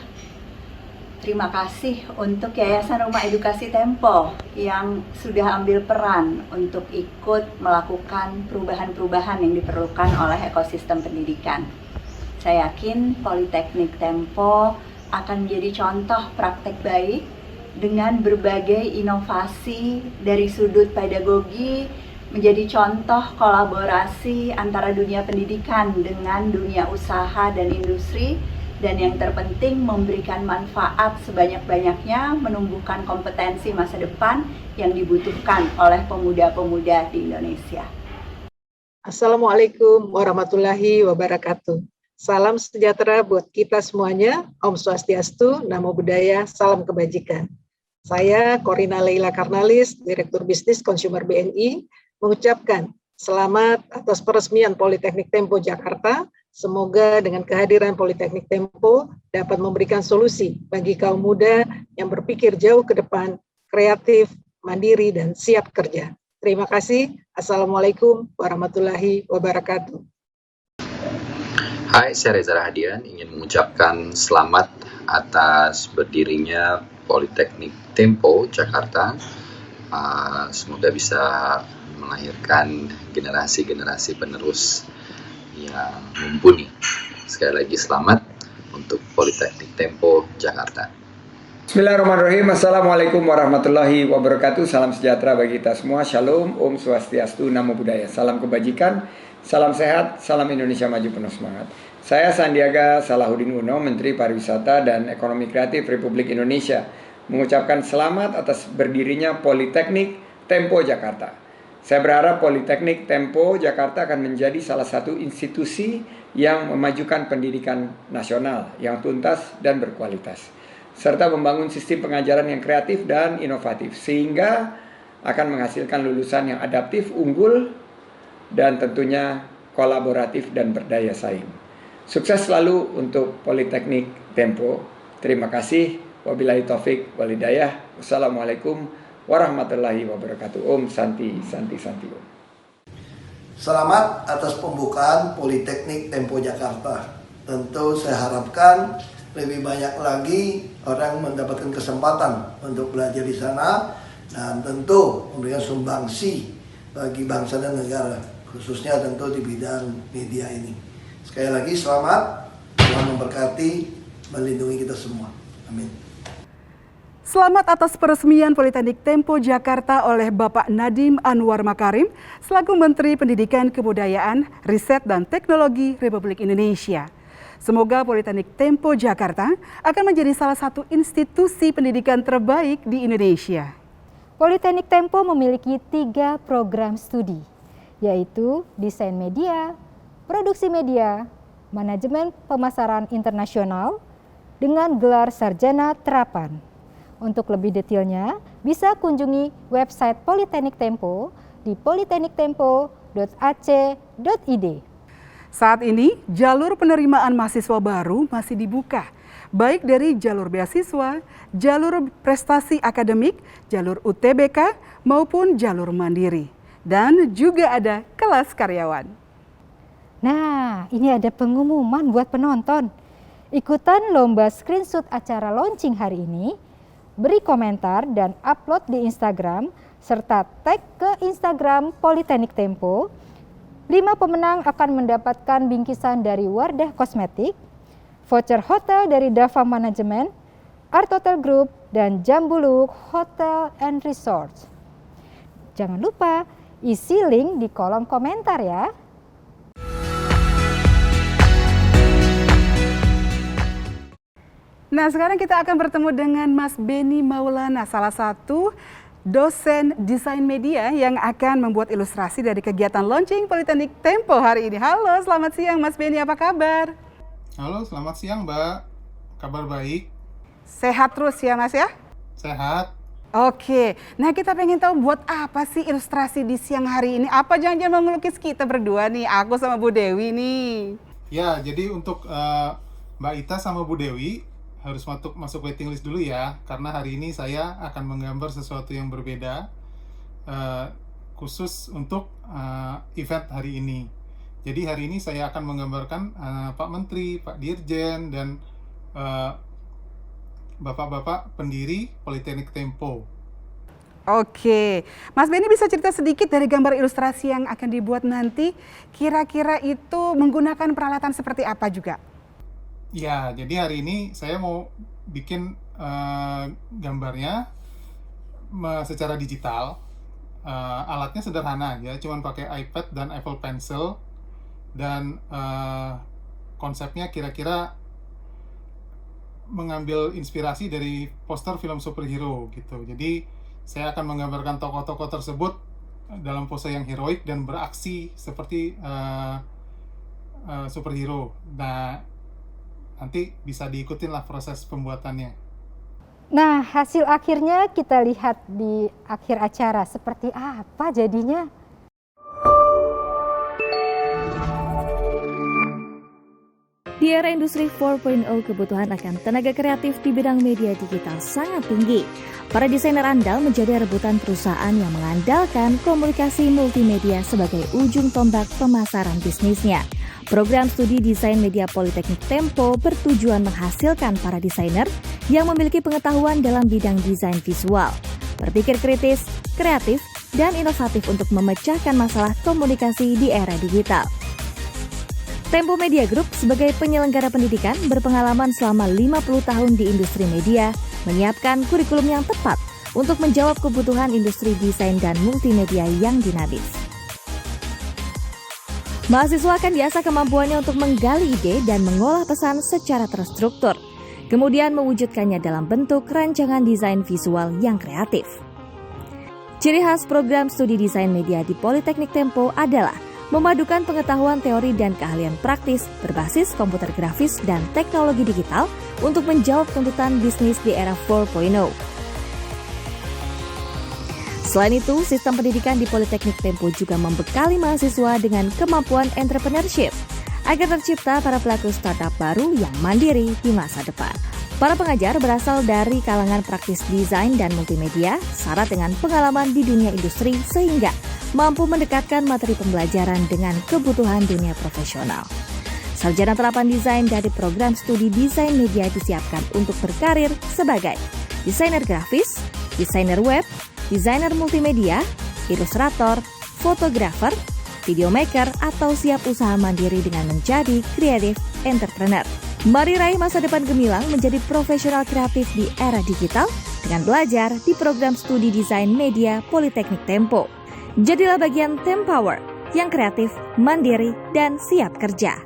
Terima kasih untuk Yayasan Rumah Edukasi Tempo yang sudah ambil peran untuk ikut melakukan perubahan-perubahan yang diperlukan oleh ekosistem pendidikan. Saya yakin Politeknik Tempo akan menjadi contoh praktek baik dengan berbagai inovasi dari sudut pedagogi, menjadi contoh kolaborasi antara dunia pendidikan dengan dunia usaha dan industri, dan yang terpenting memberikan manfaat sebanyak-banyaknya, menumbuhkan kompetensi masa depan yang dibutuhkan oleh pemuda-pemuda di Indonesia. Assalamualaikum warahmatullahi wabarakatuh. Salam sejahtera buat kita semuanya. Om Swastiastu, Namo Buddhaya, salam kebajikan. Saya Korina Leila Karnalis, Direktur Bisnis Consumer BNI, mengucapkan selamat atas peresmian Politeknik Tempo Jakarta. Semoga dengan kehadiran Politeknik Tempo dapat memberikan solusi bagi kaum muda yang berpikir jauh ke depan, kreatif, mandiri, dan siap kerja. Terima kasih. Assalamualaikum warahmatullahi wabarakatuh. Hai, saya Reza Rahadian, ingin mengucapkan selamat atas berdirinya Politeknik Tempo Jakarta. Semoga bisa melahirkan generasi-generasi penerus yang mumpuni. Sekali lagi selamat untuk Politeknik Tempo Jakarta. Bismillahirrahmanirrahim. Assalamualaikum warahmatullahi wabarakatuh. Salam sejahtera bagi kita semua. Shalom, Om Swastiastu, Namo Buddhaya. Salam kebajikan, salam sehat, salam Indonesia maju penuh semangat. Saya Sandiaga Salahuddin Uno, Menteri Pariwisata dan Ekonomi Kreatif Republik Indonesia, mengucapkan selamat atas berdirinya Politeknik Tempo Jakarta. Saya berharap Politeknik Tempo Jakarta akan menjadi salah satu institusi yang memajukan pendidikan nasional yang tuntas dan berkualitas, serta membangun sistem pengajaran yang kreatif dan inovatif, sehingga akan menghasilkan lulusan yang adaptif, unggul, dan tentunya kolaboratif dan berdaya saing. Sukses selalu untuk Politeknik Tempo. Terima kasih. Wabillahi taufik walhidayah. Wassalamualaikum warahmatullahi wabarakatuh. Om Santi, Santi, Santi Om. Selamat atas pembukaan Politeknik Tempo Jakarta. Tentu saya harapkan lebih banyak lagi orang mendapatkan kesempatan untuk belajar di sana, dan tentu memberikan sumbangsi bagi bangsa dan negara, khususnya tentu di bidang media ini. Sekali lagi selamat, Tuhan memberkati, melindungi kita semua. Amin. Selamat atas peresmian Politeknik Tempo Jakarta oleh Bapak Nadiem Anwar Makarim selaku Menteri Pendidikan, Kebudayaan, Riset dan Teknologi Republik Indonesia. Semoga Politeknik Tempo Jakarta akan menjadi salah satu institusi pendidikan terbaik di Indonesia. Politeknik Tempo memiliki 3 program studi, yaitu Desain Media, Produksi Media, Manajemen Pemasaran Internasional, dengan gelar Sarjana Terapan. Untuk lebih detailnya, bisa kunjungi website Politeknik Tempo di politekniktempo.ac.id. Saat ini, jalur penerimaan mahasiswa baru masih dibuka, baik dari jalur beasiswa, jalur prestasi akademik, jalur UTBK, maupun jalur mandiri. Dan juga ada kelas karyawan. Nah, ini ada pengumuman buat penonton. Ikutan lomba screenshot acara launching hari ini, beri komentar dan upload di Instagram, serta tag ke Instagram Politeknik Tempo. 5 pemenang akan mendapatkan bingkisan dari Wardah Kosmetik, voucher hotel dari Dava Management, Art Hotel Group, dan Jambuluk Hotel and Resorts. Jangan lupa isi link di kolom komentar ya. Nah, sekarang kita akan bertemu dengan Mas Beni Maulana, salah satu dosen desain media yang akan membuat ilustrasi dari kegiatan launching Politeknik Tempo hari ini. Halo, selamat siang Mas Beni, apa kabar? Halo, selamat siang Mbak. Kabar baik. Sehat terus ya Mas ya? Sehat. Oke, nah kita pengen tahu buat apa sih ilustrasi di siang hari ini? Apa jangan-jangan mau ngelukis kita berdua nih, aku sama Bu Dewi nih? Ya, jadi untuk Mbak Ita sama Bu Dewi harus masuk waiting list dulu ya, karena hari ini saya akan menggambar sesuatu yang berbeda khusus untuk event hari ini. Jadi hari ini saya akan menggambarkan Pak Menteri, Pak Dirjen, dan Bapak-bapak pendiri Politeknik Tempo. Oke, Mas Beni bisa cerita sedikit dari gambar ilustrasi yang akan dibuat nanti, kira-kira itu menggunakan peralatan seperti apa juga? Ya, jadi hari ini saya mau bikin gambarnya secara digital. Alatnya sederhana ya, cuman pakai iPad dan Apple Pencil, dan konsepnya kira-kira mengambil inspirasi dari poster film superhero gitu. Jadi saya akan menggambarkan tokoh-tokoh tersebut dalam pose yang heroik dan beraksi seperti superhero. Nah, nanti bisa diikutin lah proses pembuatannya. Nah, hasil akhirnya kita lihat di akhir acara. Seperti apa jadinya? Di era industri 4.0, kebutuhan akan tenaga kreatif di bidang media digital sangat tinggi. Para desainer andal menjadi rebutan perusahaan yang mengandalkan komunikasi multimedia sebagai ujung tombak pemasaran bisnisnya. Program studi desain media Politeknik Tempo bertujuan menghasilkan para desainer yang memiliki pengetahuan dalam bidang desain visual, berpikir kritis, kreatif, dan inovatif untuk memecahkan masalah komunikasi di era digital. Tempo Media Group sebagai penyelenggara pendidikan berpengalaman selama 50 tahun di industri media, menyiapkan kurikulum yang tepat untuk menjawab kebutuhan industri desain dan multimedia yang dinamis. Mahasiswa akan diasah kemampuannya untuk menggali ide dan mengolah pesan secara terstruktur, kemudian mewujudkannya dalam bentuk rancangan desain visual yang kreatif. Ciri khas program studi desain media di Politeknik Tempo adalah memadukan pengetahuan teori dan keahlian praktis berbasis komputer grafis dan teknologi digital untuk menjawab tuntutan bisnis di era 4.0. Selain itu, sistem pendidikan di Politeknik Tempo juga membekali mahasiswa dengan kemampuan entrepreneurship agar tercipta para pelaku startup baru yang mandiri di masa depan. Para pengajar berasal dari kalangan praktis desain dan multimedia, syarat dengan pengalaman di dunia industri sehingga mampu mendekatkan materi pembelajaran dengan kebutuhan dunia profesional. Sarjana terapan desain dari program studi desain media disiapkan untuk berkarir sebagai desainer grafis, desainer web, desainer multimedia, ilustrator, fotografer, videomaker, atau siap usaha mandiri dengan menjadi creative entrepreneur. Mari raih masa depan gemilang menjadi profesional kreatif di era digital dengan belajar di program studi desain media Politeknik Tempo. Jadilah bagian Tempower yang kreatif, mandiri, dan siap kerja.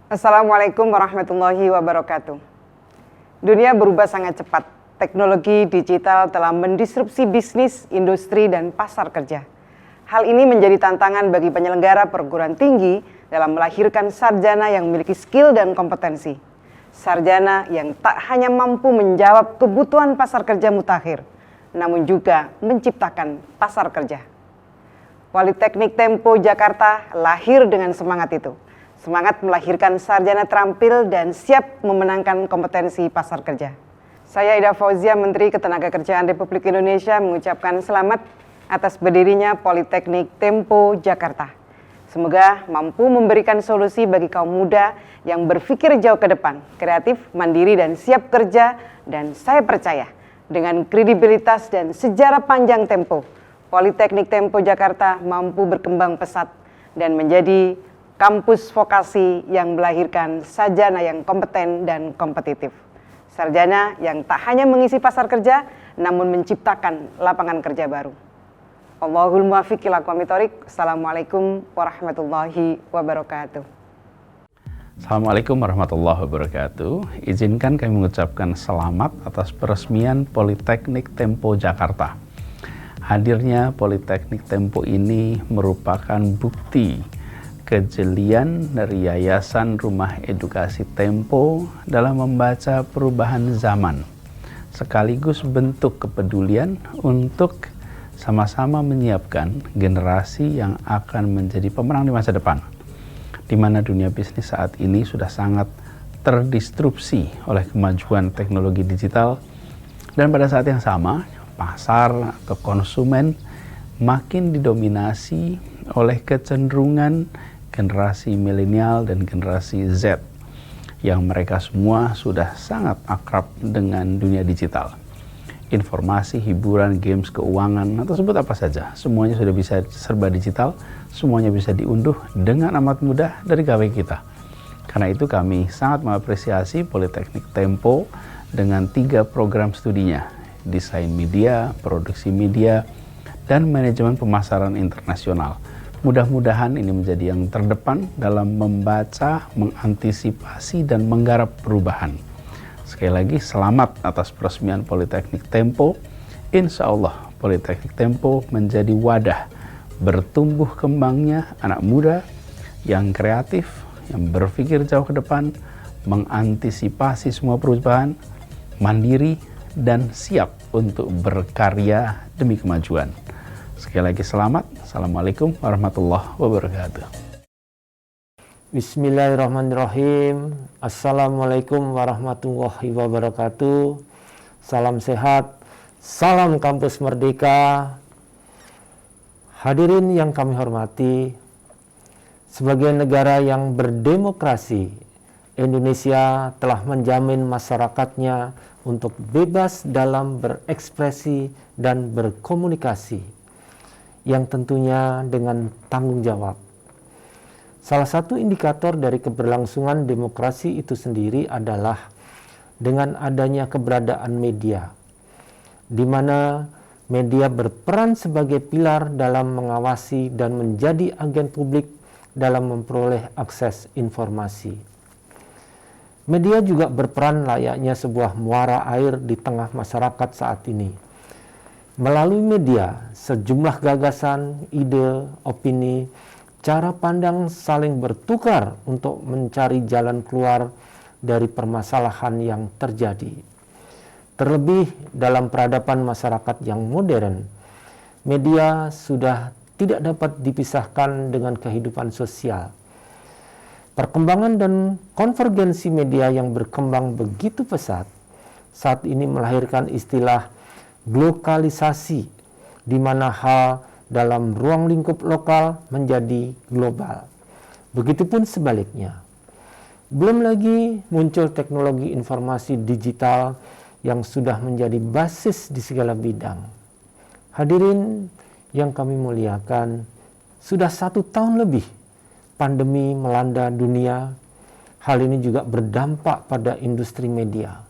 Assalamualaikum warahmatullahi wabarakatuh. Dunia berubah sangat cepat. Teknologi digital telah mendisrupsi bisnis, industri, dan pasar kerja. Hal ini menjadi tantangan bagi penyelenggara perguruan tinggi dalam melahirkan sarjana yang memiliki skill dan kompetensi. Sarjana yang tak hanya mampu menjawab kebutuhan pasar kerja mutakhir, namun juga menciptakan pasar kerja. Politeknik Tempo Jakarta lahir dengan semangat itu. Semangat melahirkan sarjana terampil dan siap memenangkan kompetensi pasar kerja. Saya Ida Fauzia, Menteri Ketenagakerjaan Republik Indonesia, mengucapkan selamat atas berdirinya Politeknik Tempo Jakarta. Semoga mampu memberikan solusi bagi kaum muda yang berpikir jauh ke depan, kreatif, mandiri, dan siap kerja. Dan saya percaya dengan kredibilitas dan sejarah panjang Tempo, Politeknik Tempo Jakarta mampu berkembang pesat dan menjadi kampus vokasi yang melahirkan sarjana yang kompeten dan kompetitif. Sarjana yang tak hanya mengisi pasar kerja, namun menciptakan lapangan kerja baru. Allahul muwaffiq ila aqwamit thoriq. Assalamualaikum warahmatullahi wabarakatuh. Assalamualaikum warahmatullahi wabarakatuh. Izinkan kami mengucapkan selamat atas peresmian Politeknik Tempo Jakarta. Hadirnya Politeknik Tempo ini merupakan bukti kejelian dari Yayasan Rumah Edukasi Tempo dalam membaca perubahan zaman, sekaligus bentuk kepedulian untuk sama-sama menyiapkan generasi yang akan menjadi pemenang di masa depan, di mana dunia bisnis saat ini sudah sangat terdisrupsi oleh kemajuan teknologi digital, dan pada saat yang sama pasar atau konsumen makin didominasi oleh kecenderungan generasi milenial dan generasi Z yang mereka semua sudah sangat akrab dengan dunia digital. Informasi, hiburan, games, keuangan, atau sebut apa saja, semuanya sudah bisa serba digital, semuanya bisa diunduh dengan amat mudah dari KW kita. Karena itu kami sangat mengapresiasi Politeknik Tempo dengan 3 program studinya, desain media, produksi media, dan manajemen pemasaran internasional. Mudah-mudahan ini menjadi yang terdepan dalam membaca, mengantisipasi, dan menggarap perubahan. Sekali lagi, selamat atas peresmian Politeknik Tempo. Insya Allah, Politeknik Tempo menjadi wadah bertumbuh kembangnya anak muda yang kreatif, yang berpikir jauh ke depan, mengantisipasi semua perubahan, mandiri, dan siap untuk berkarya demi kemajuan. Sekali lagi selamat. Assalamualaikum warahmatullahi wabarakatuh. Bismillahirrahmanirrahim. Assalamualaikum warahmatullahi wabarakatuh. Salam sehat, salam kampus merdeka. Hadirin yang kami hormati, sebagai negara yang berdemokrasi, Indonesia telah menjamin masyarakatnya untuk bebas dalam berekspresi dan berkomunikasi, yang tentunya dengan tanggung jawab. Salah satu indikator dari keberlangsungan demokrasi itu sendiri adalah dengan adanya keberadaan media, di mana media berperan sebagai pilar dalam mengawasi dan menjadi agen publik dalam memperoleh akses informasi. Media juga berperan layaknya sebuah muara air di tengah masyarakat saat ini. Melalui media, sejumlah gagasan, ide, opini, cara pandang saling bertukar untuk mencari jalan keluar dari permasalahan yang terjadi. Terlebih dalam peradaban masyarakat yang modern, media sudah tidak dapat dipisahkan dengan kehidupan sosial. Perkembangan dan konvergensi media yang berkembang begitu pesat saat ini melahirkan istilah globalisasi, di mana hal dalam ruang lingkup lokal menjadi global. Begitupun sebaliknya. Belum lagi muncul teknologi informasi digital yang sudah menjadi basis di segala bidang. Hadirin yang kami muliakan, sudah 1 tahun lebih pandemi melanda dunia. Hal ini juga berdampak pada industri media.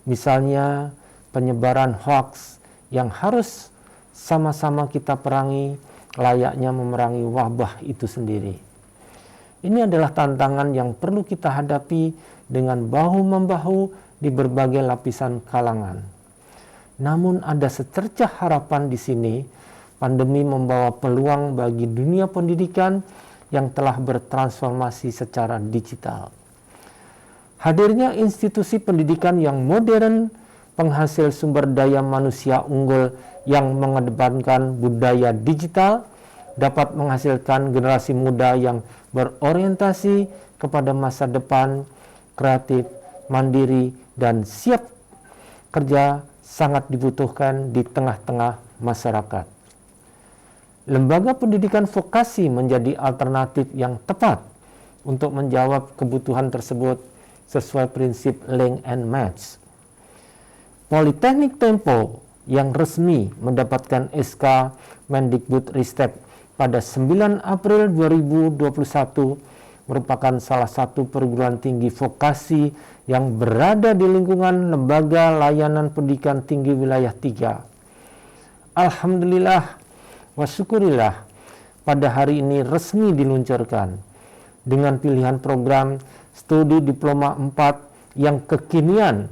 Misalnya penyebaran hoaks yang harus sama-sama kita perangi layaknya memerangi wabah itu sendiri. Ini adalah tantangan yang perlu kita hadapi dengan bahu-membahu di berbagai lapisan kalangan. Namun ada secercah harapan di sini. Pandemi membawa peluang bagi dunia pendidikan yang telah bertransformasi secara digital. Hadirnya institusi pendidikan yang modern, penghasil sumber daya manusia unggul yang mengedepankan budaya digital, dapat menghasilkan generasi muda yang berorientasi kepada masa depan, kreatif, mandiri, dan siap kerja sangat dibutuhkan di tengah-tengah masyarakat. Lembaga pendidikan vokasi menjadi alternatif yang tepat untuk menjawab kebutuhan tersebut sesuai prinsip link and match. Politeknik Tempo yang resmi mendapatkan SK Mendikbudristek pada 9 April 2021 merupakan salah satu perguruan tinggi vokasi yang berada di lingkungan Lembaga Layanan Pendidikan Tinggi Wilayah 3. Alhamdulillah wa syukurillah pada hari ini resmi diluncurkan dengan pilihan program studi diploma 4 yang kekinian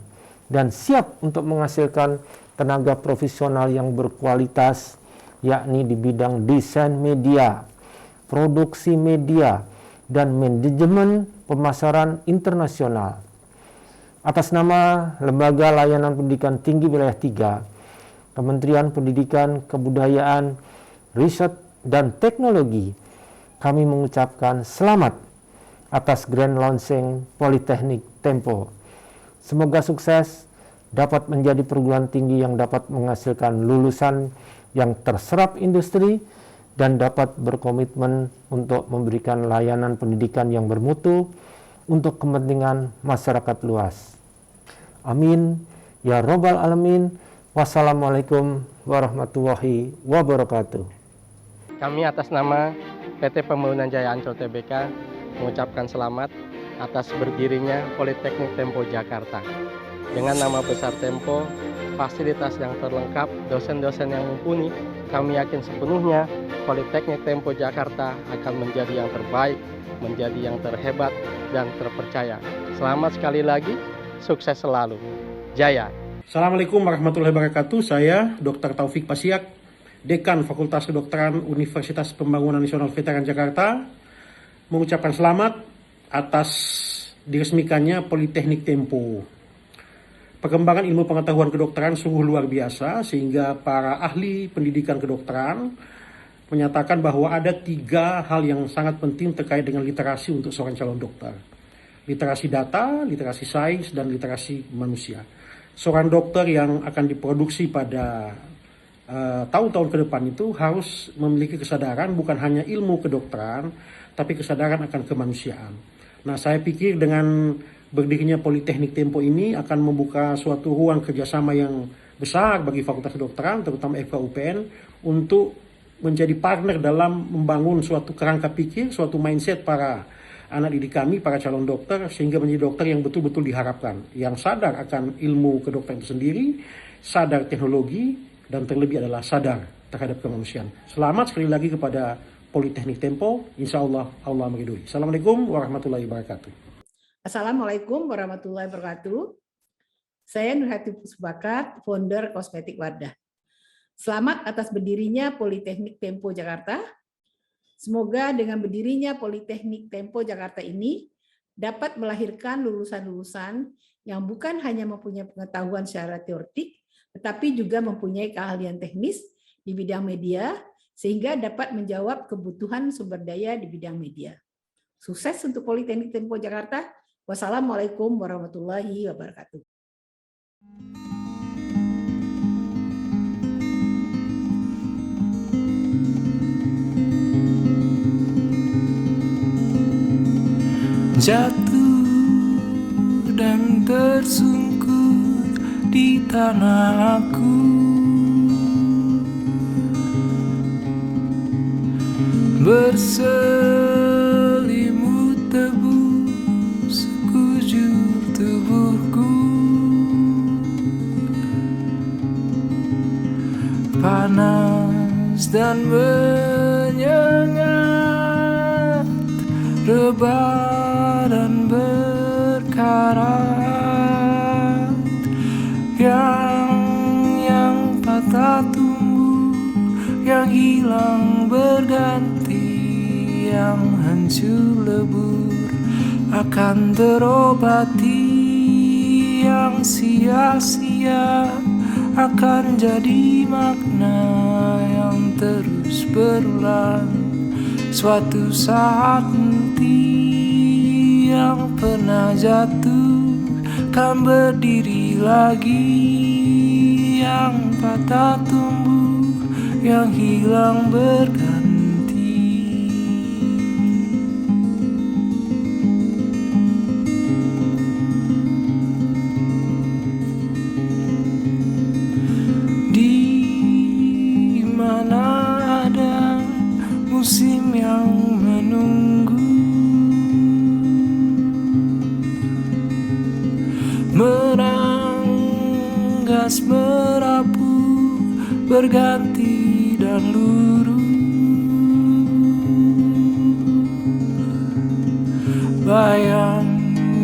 dan siap untuk menghasilkan tenaga profesional yang berkualitas, yakni di bidang desain media, produksi media, dan manajemen pemasaran internasional. Atas nama Lembaga Layanan Pendidikan Tinggi Wilayah 3, Kementerian Pendidikan, Kebudayaan, Riset, dan Teknologi, kami mengucapkan selamat atas grand launching Politeknik Tempo. Semoga sukses, dapat menjadi perguruan tinggi yang dapat menghasilkan lulusan yang terserap industri dan dapat berkomitmen untuk memberikan layanan pendidikan yang bermutu untuk kepentingan masyarakat luas. Amin ya Rabbal Alamin. Wassalamualaikum warahmatullahi wabarakatuh. Kami atas nama PT Pembangunan Jaya Ancol Tbk mengucapkan selamat atas berdirinya Politeknik Tempo Jakarta. Dengan nama besar Tempo, fasilitas yang terlengkap, dosen-dosen yang mumpuni, kami yakin sepenuhnya Politeknik Tempo Jakarta akan menjadi yang terbaik, menjadi yang terhebat dan terpercaya. Selamat sekali lagi, sukses selalu. Jaya. Assalamualaikum warahmatullahi wabarakatuh. Saya Dr. Taufik Pasiak, Dekan Fakultas Kedokteran Universitas Pembangunan Nasional Veteran Jakarta, mengucapkan selamat atas diresmikannya Politeknik Tempo. Perkembangan ilmu pengetahuan kedokteran sungguh luar biasa, sehingga para ahli pendidikan kedokteran menyatakan bahwa ada 3 hal yang sangat penting terkait dengan literasi untuk seorang calon dokter. Literasi data, literasi sains, dan literasi manusia. Seorang dokter yang akan diproduksi pada tahun-tahun ke depan itu harus memiliki kesadaran bukan hanya ilmu kedokteran, tapi kesadaran akan kemanusiaan. Nah, saya pikir dengan berdirinya Politeknik Tempo ini akan membuka suatu ruang kerjasama yang besar bagi Fakultas Kedokteran, terutama FKUPN, untuk menjadi partner dalam membangun suatu kerangka pikir, suatu mindset para anak didik kami, para calon dokter, sehingga menjadi dokter yang betul-betul diharapkan, yang sadar akan ilmu kedokteran itu sendiri, sadar teknologi, dan terlebih adalah sadar terhadap kemanusiaan. Selamat sekali lagi kepada Politeknik Tempo, insya Allah Allah meridhoi. Assalamualaikum warahmatullahi wabarakatuh. Assalamualaikum warahmatullahi wabarakatuh. Saya Nurhati Puspakat, founder Kosmetik Wardah. Selamat atas berdirinya Politeknik Tempo Jakarta. Semoga dengan berdirinya Politeknik Tempo Jakarta ini dapat melahirkan lulusan-lulusan yang bukan hanya mempunyai pengetahuan secara teoretik, tetapi juga mempunyai keahlian teknis di bidang media, sehingga dapat menjawab kebutuhan sumber daya di bidang media. Sukses untuk Politeknik Tempo Jakarta. Wassalamualaikum warahmatullahi wabarakatuh. Jatuh dan tersungkur di tanah aku, berselimut debu sekujur tubuhku, panas dan menyengat, rebah dan berkarat, yang patah tumbuh, yang hilang berganti, yang hancur lebur akan terobati. yang sia-sia akan jadi makna yang terus berulang. Suatu saat nanti yang pernah jatuh kan berdiri lagi, yang patah tumbuh, yang hilang berganti. Di mana ada musim yang menunggu, meranggas merapu, berganti dan luruh. Bayang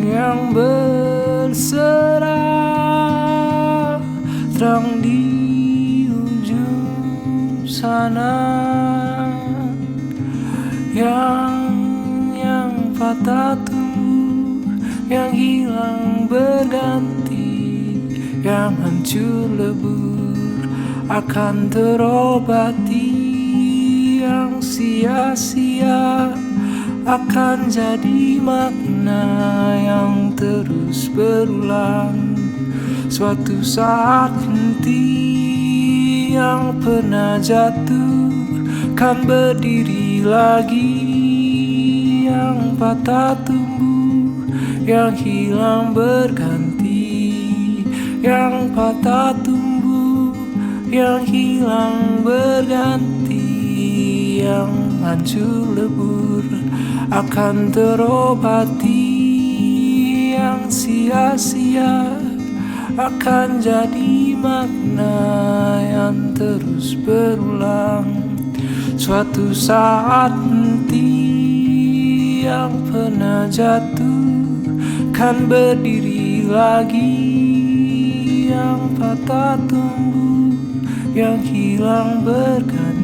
yang berserah terang di ujung sana, yang patah tumbuh, yang hilang berganti, yang hancur lebur akan terobati, yang sia-sia akan jadi makna yang terus berulang. Suatu saat nanti yang pernah jatuh kan berdiri lagi, yang patah tumbuh, yang hilang berganti, yang patah tumbuh, yang hilang berganti, yang hancur lebur akan terobati, yang sia-sia akan jadi makna yang terus berulang. Suatu saat nanti yang pernah jatuh kan berdiri lagi, yang patah tumbuh, yang hilang berganti.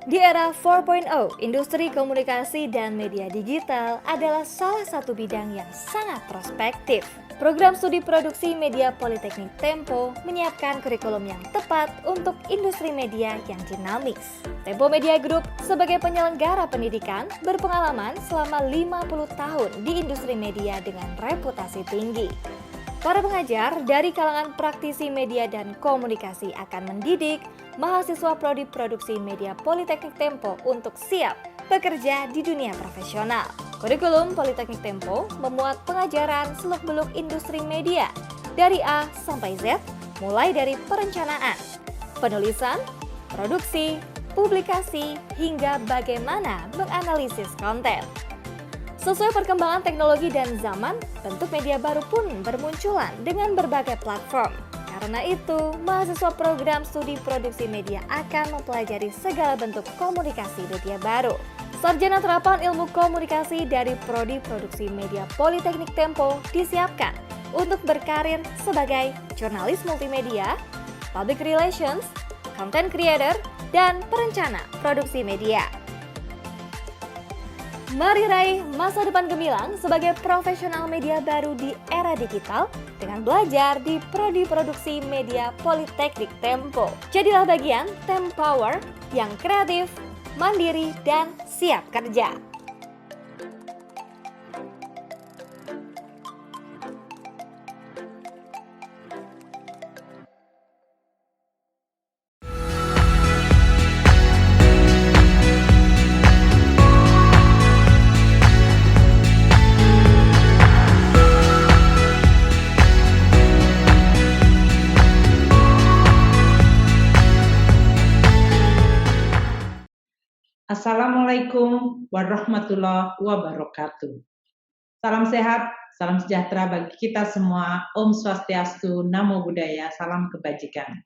Di era 4.0, industri komunikasi dan media digital adalah salah satu bidang yang sangat prospektif. Program studi produksi media Politeknik Tempo menyiapkan kurikulum yang tepat untuk industri media yang dinamis. Tempo Media Group sebagai penyelenggara pendidikan berpengalaman selama 50 tahun di industri media dengan reputasi tinggi. Para pengajar dari kalangan praktisi media dan komunikasi akan mendidik mahasiswa prodi produksi media Politeknik Tempo untuk siap bekerja di dunia profesional. Kurikulum Politeknik Tempo memuat pengajaran seluk-beluk industri media dari A sampai Z, mulai dari perencanaan, penulisan, produksi, publikasi, hingga bagaimana menganalisis konten. Sesuai perkembangan teknologi dan zaman, bentuk media baru pun bermunculan dengan berbagai platform. Karena itu, mahasiswa program studi produksi media akan mempelajari segala bentuk komunikasi media baru. Sarjana terapan ilmu komunikasi dari Prodi Produksi Media Politeknik Tempo disiapkan untuk berkarir sebagai jurnalis multimedia, public relations, content creator, dan perencana produksi media. Mari raih masa depan gemilang sebagai profesional media baru di era digital dengan belajar di Prodi Produksi Media Politeknik Tempo. Jadilah bagian Tempower yang kreatif, mandiri, dan siap kerja. Assalamualaikum warahmatullahi wabarakatuh. Salam sehat, salam sejahtera bagi kita semua. Om Swastiastu, Namo Buddhaya, salam kebajikan.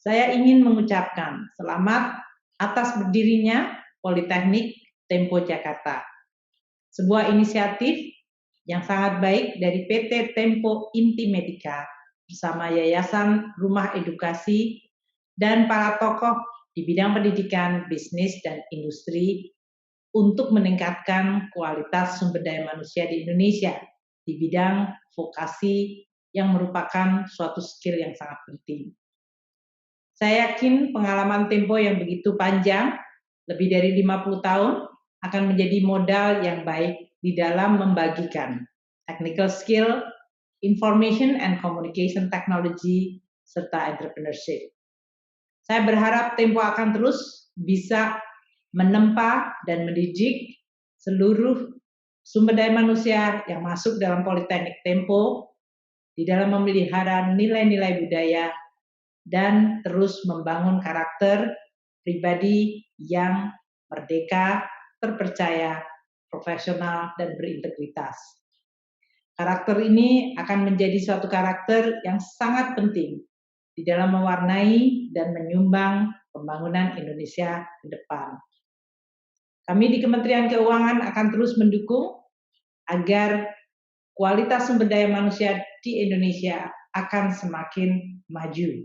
Saya ingin mengucapkan selamat atas berdirinya Politeknik Tempo Jakarta. Sebuah inisiatif yang sangat baik dari PT Tempo Inti Medica bersama Yayasan Rumah Edukasi dan para tokoh di bidang pendidikan, bisnis, dan industri untuk meningkatkan kualitas sumber daya manusia di Indonesia di bidang vokasi yang merupakan suatu skill yang sangat penting. Saya yakin pengalaman Tempo yang begitu panjang, lebih dari 50 tahun, akan menjadi modal yang baik di dalam membagikan technical skill, information and communication technology, serta entrepreneurship. Saya berharap Tempo akan terus bisa menempa dan mendidik seluruh sumber daya manusia yang masuk dalam Politeknik Tempo di dalam memelihara nilai-nilai budaya dan terus membangun karakter pribadi yang merdeka, terpercaya, profesional, dan berintegritas. Karakter ini akan menjadi suatu karakter yang sangat penting di dalam mewarnai dan menyumbang pembangunan Indonesia ke depan. Kami di Kementerian Keuangan akan terus mendukung agar kualitas sumber daya manusia di Indonesia akan semakin maju,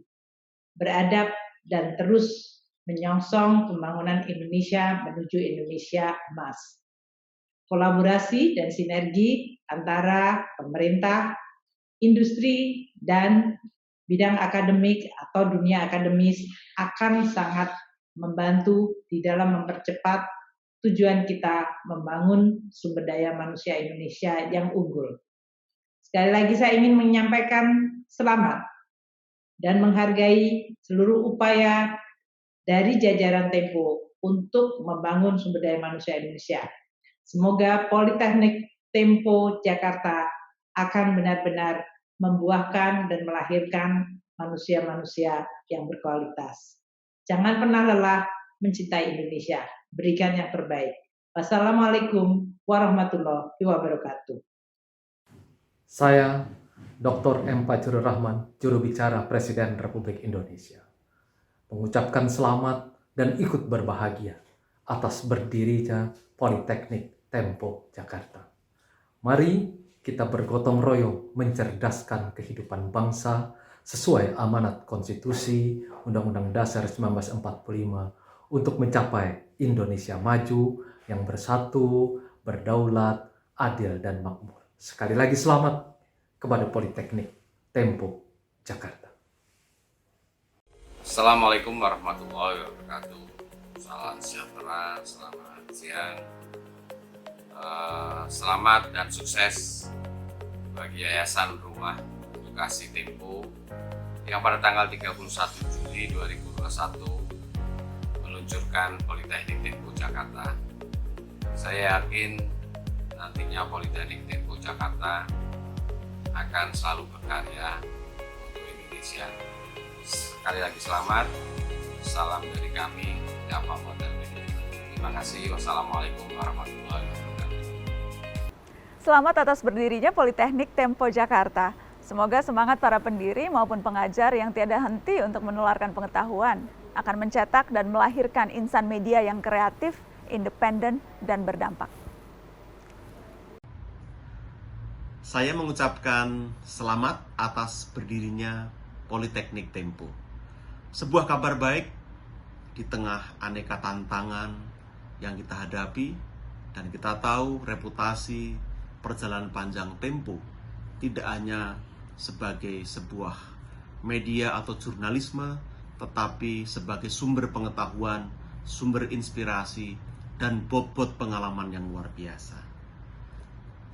beradab, dan terus menyongsong pembangunan Indonesia menuju Indonesia emas. Kolaborasi dan sinergi antara pemerintah, industri, dan bidang akademik atau dunia akademis akan sangat membantu di dalam mempercepat tujuan kita membangun sumber daya manusia Indonesia yang unggul. Sekali lagi saya ingin menyampaikan selamat dan menghargai seluruh upaya dari jajaran Tempo untuk membangun sumber daya manusia Indonesia. Semoga Politeknik Tempo Jakarta akan benar-benar membuahkan dan melahirkan manusia-manusia yang berkualitas. Jangan pernah lelah mencintai Indonesia. Berikan yang terbaik. Wassalamualaikum warahmatullahi wabarakatuh. Saya Dr. M. Fajrul Rahman, juru bicara Presiden Republik Indonesia, mengucapkan selamat dan ikut berbahagia atas berdirinya Politeknik Tempo Jakarta. Mari kita bergotong royong mencerdaskan kehidupan bangsa sesuai amanat konstitusi Undang-Undang Dasar 1945 untuk mencapai Indonesia maju yang bersatu, berdaulat, adil, dan makmur. Sekali lagi selamat kepada Politeknik Tempo Jakarta. Assalamualaikum warahmatullahi wabarakatuh. Salam sejahtera, selamat siang. Selamat dan sukses bagi Yayasan Rumah Edukasi Tempo yang pada tanggal 31 Juli 2021 meluncurkan Politeknik Tempo Jakarta. Saya yakin nantinya Politeknik Tempo Jakarta akan selalu berkarya untuk Indonesia. Sekali lagi selamat, salam dari kami, Dava Hotel Management. Terima kasih, wassalamualaikum warahmatullahi wabarakatuh. Selamat atas berdirinya Politeknik Tempo Jakarta. Semoga semangat para pendiri maupun pengajar yang tiada henti untuk menularkan pengetahuan akan mencetak dan melahirkan insan media yang kreatif, independen, dan berdampak. Saya mengucapkan selamat atas berdirinya Politeknik Tempo. Sebuah kabar baik di tengah aneka tantangan yang kita hadapi, dan kita tahu reputasi perjalanan panjang Tempo tidak hanya sebagai sebuah media atau jurnalisme, tetapi sebagai sumber pengetahuan, sumber inspirasi, dan bobot pengalaman yang luar biasa.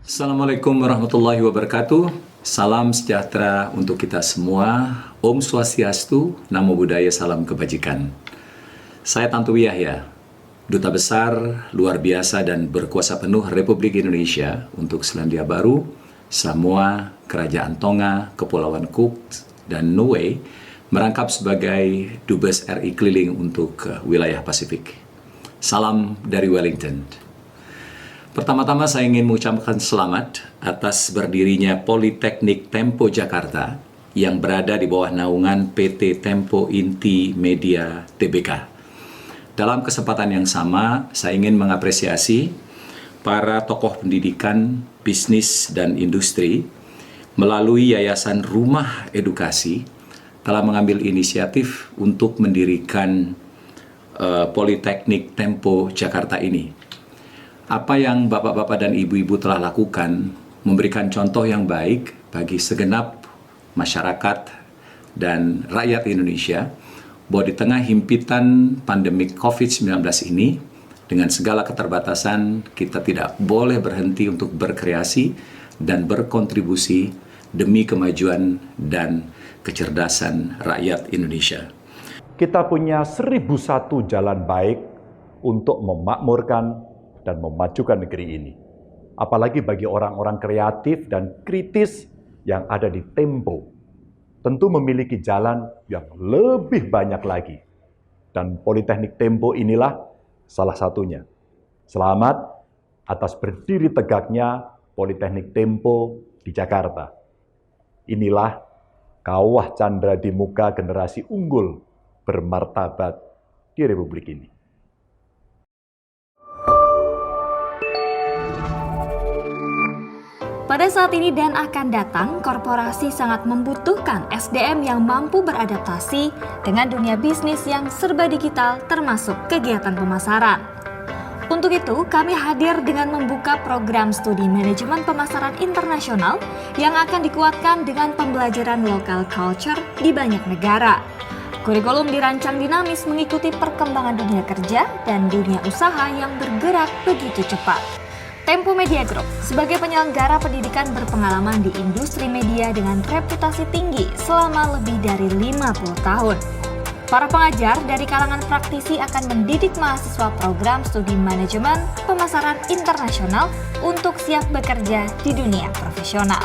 Assalamualaikum warahmatullahi wabarakatuh. Salam sejahtera untuk kita semua. Om Swastiastu, Namo Buddhaya, salam kebajikan. Saya Tantowi Yahya, Duta Besar luar biasa dan berkuasa penuh Republik Indonesia untuk Selandia Baru, Samoa, Kerajaan Tonga, Kepulauan Cook, dan Niue, merangkap sebagai Dubes RI keliling untuk wilayah Pasifik. Salam dari Wellington. Pertama-tama saya ingin mengucapkan selamat atas berdirinya Politeknik Tempo Jakarta yang berada di bawah naungan PT Tempo Inti Media Tbk. Dalam kesempatan yang sama, saya ingin mengapresiasi para tokoh pendidikan, bisnis, dan industri melalui Yayasan Rumah Edukasi telah mengambil inisiatif untuk mendirikan Politeknik Tempo Jakarta ini. Apa yang bapak-bapak dan ibu-ibu telah lakukan memberikan contoh yang baik bagi segenap masyarakat dan rakyat Indonesia bahwa di tengah himpitan pandemi COVID-19 ini, dengan segala keterbatasan, kita tidak boleh berhenti untuk berkreasi dan berkontribusi demi kemajuan dan kecerdasan rakyat Indonesia. Kita punya 1001 jalan baik untuk memakmurkan dan memajukan negeri ini. Apalagi bagi orang-orang kreatif dan kritis yang ada di Tempo, tentu memiliki jalan yang lebih banyak lagi. Dan Politeknik Tempo inilah salah satunya. Selamat atas berdiri tegaknya Politeknik Tempo di Jakarta. Inilah kawah candra di muka generasi unggul bermartabat di Republik ini. Pada saat ini dan akan datang, korporasi sangat membutuhkan SDM yang mampu beradaptasi dengan dunia bisnis yang serba digital termasuk kegiatan pemasaran. Untuk itu, kami hadir dengan membuka program studi manajemen pemasaran internasional yang akan dikuatkan dengan pembelajaran local culture di banyak negara. Kurikulum dirancang dinamis mengikuti perkembangan dunia kerja dan dunia usaha yang bergerak begitu cepat. Tempo Media Group sebagai penyelenggara pendidikan berpengalaman di industri media dengan reputasi tinggi selama lebih dari 50 tahun. Para pengajar dari kalangan praktisi akan mendidik mahasiswa program studi manajemen pemasaran internasional untuk siap bekerja di dunia profesional.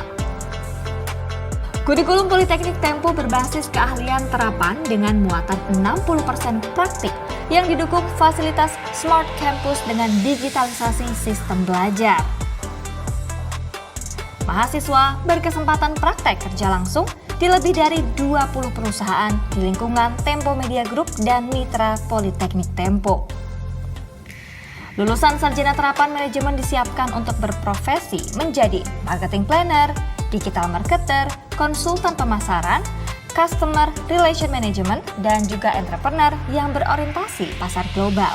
Kurikulum Politeknik Tempo berbasis keahlian terapan dengan muatan 60% praktik yang didukung fasilitas Smart Campus dengan digitalisasi sistem belajar. Mahasiswa berkesempatan praktek kerja langsung di lebih dari 20 perusahaan di lingkungan Tempo Media Group dan Mitra Politeknik Tempo. Lulusan sarjana terapan manajemen disiapkan untuk berprofesi menjadi marketing planner, digital marketer, konsultan pemasaran, customer relation management, dan juga entrepreneur yang berorientasi pasar global.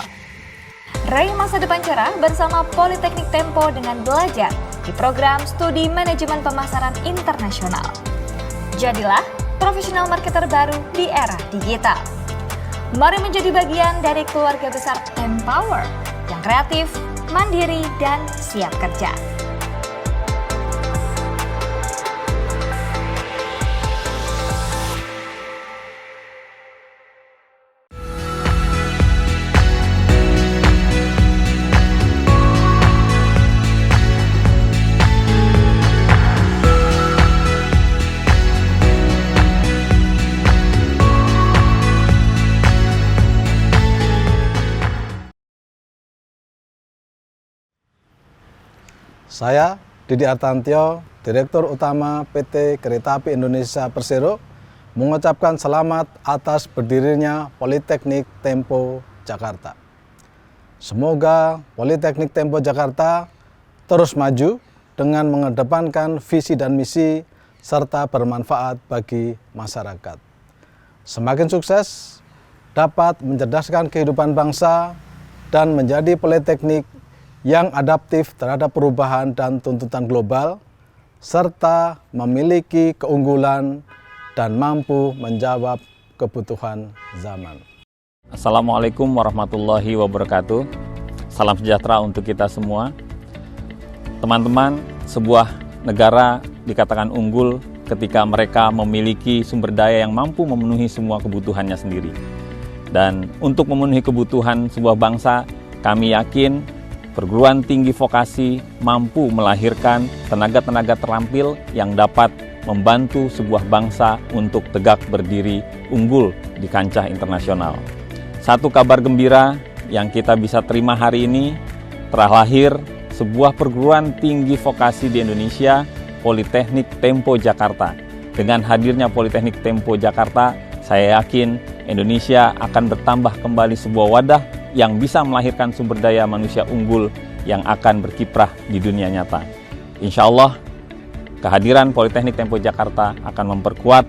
Raih masa depan cerah bersama Politeknik Tempo dengan belajar di program studi manajemen pemasaran internasional. Jadilah profesional marketer baru di era digital. Mari menjadi bagian dari keluarga besar Empower yang kreatif, mandiri, dan siap kerja. Saya, Didi Artantio, Direktur Utama PT Kereta Api Indonesia Persero, mengucapkan selamat atas berdirinya Politeknik Tempo Jakarta. Semoga Politeknik Tempo Jakarta terus maju dengan mengedepankan visi dan misi serta bermanfaat bagi masyarakat. Semakin sukses, dapat mencerdaskan kehidupan bangsa dan menjadi politeknik yang adaptif terhadap perubahan dan tuntutan global, serta memiliki keunggulan dan mampu menjawab kebutuhan zaman. Assalamualaikum warahmatullahi wabarakatuh. Salam sejahtera untuk kita semua. Teman-teman, sebuah negara dikatakan unggul ketika mereka memiliki sumber daya yang mampu memenuhi semua kebutuhannya sendiri. Dan untuk memenuhi kebutuhan sebuah bangsa, kami yakin perguruan tinggi vokasi mampu melahirkan tenaga-tenaga terampil yang dapat membantu sebuah bangsa untuk tegak berdiri unggul di kancah internasional. Satu kabar gembira yang kita bisa terima hari ini, telah lahir sebuah perguruan tinggi vokasi di Indonesia, Politeknik Tempo Jakarta. Dengan hadirnya Politeknik Tempo Jakarta, saya yakin Indonesia akan bertambah kembali sebuah wadah yang bisa melahirkan sumber daya manusia unggul yang akan berkiprah di dunia nyata. Insya Allah, kehadiran Politeknik Tempo Jakarta akan memperkuat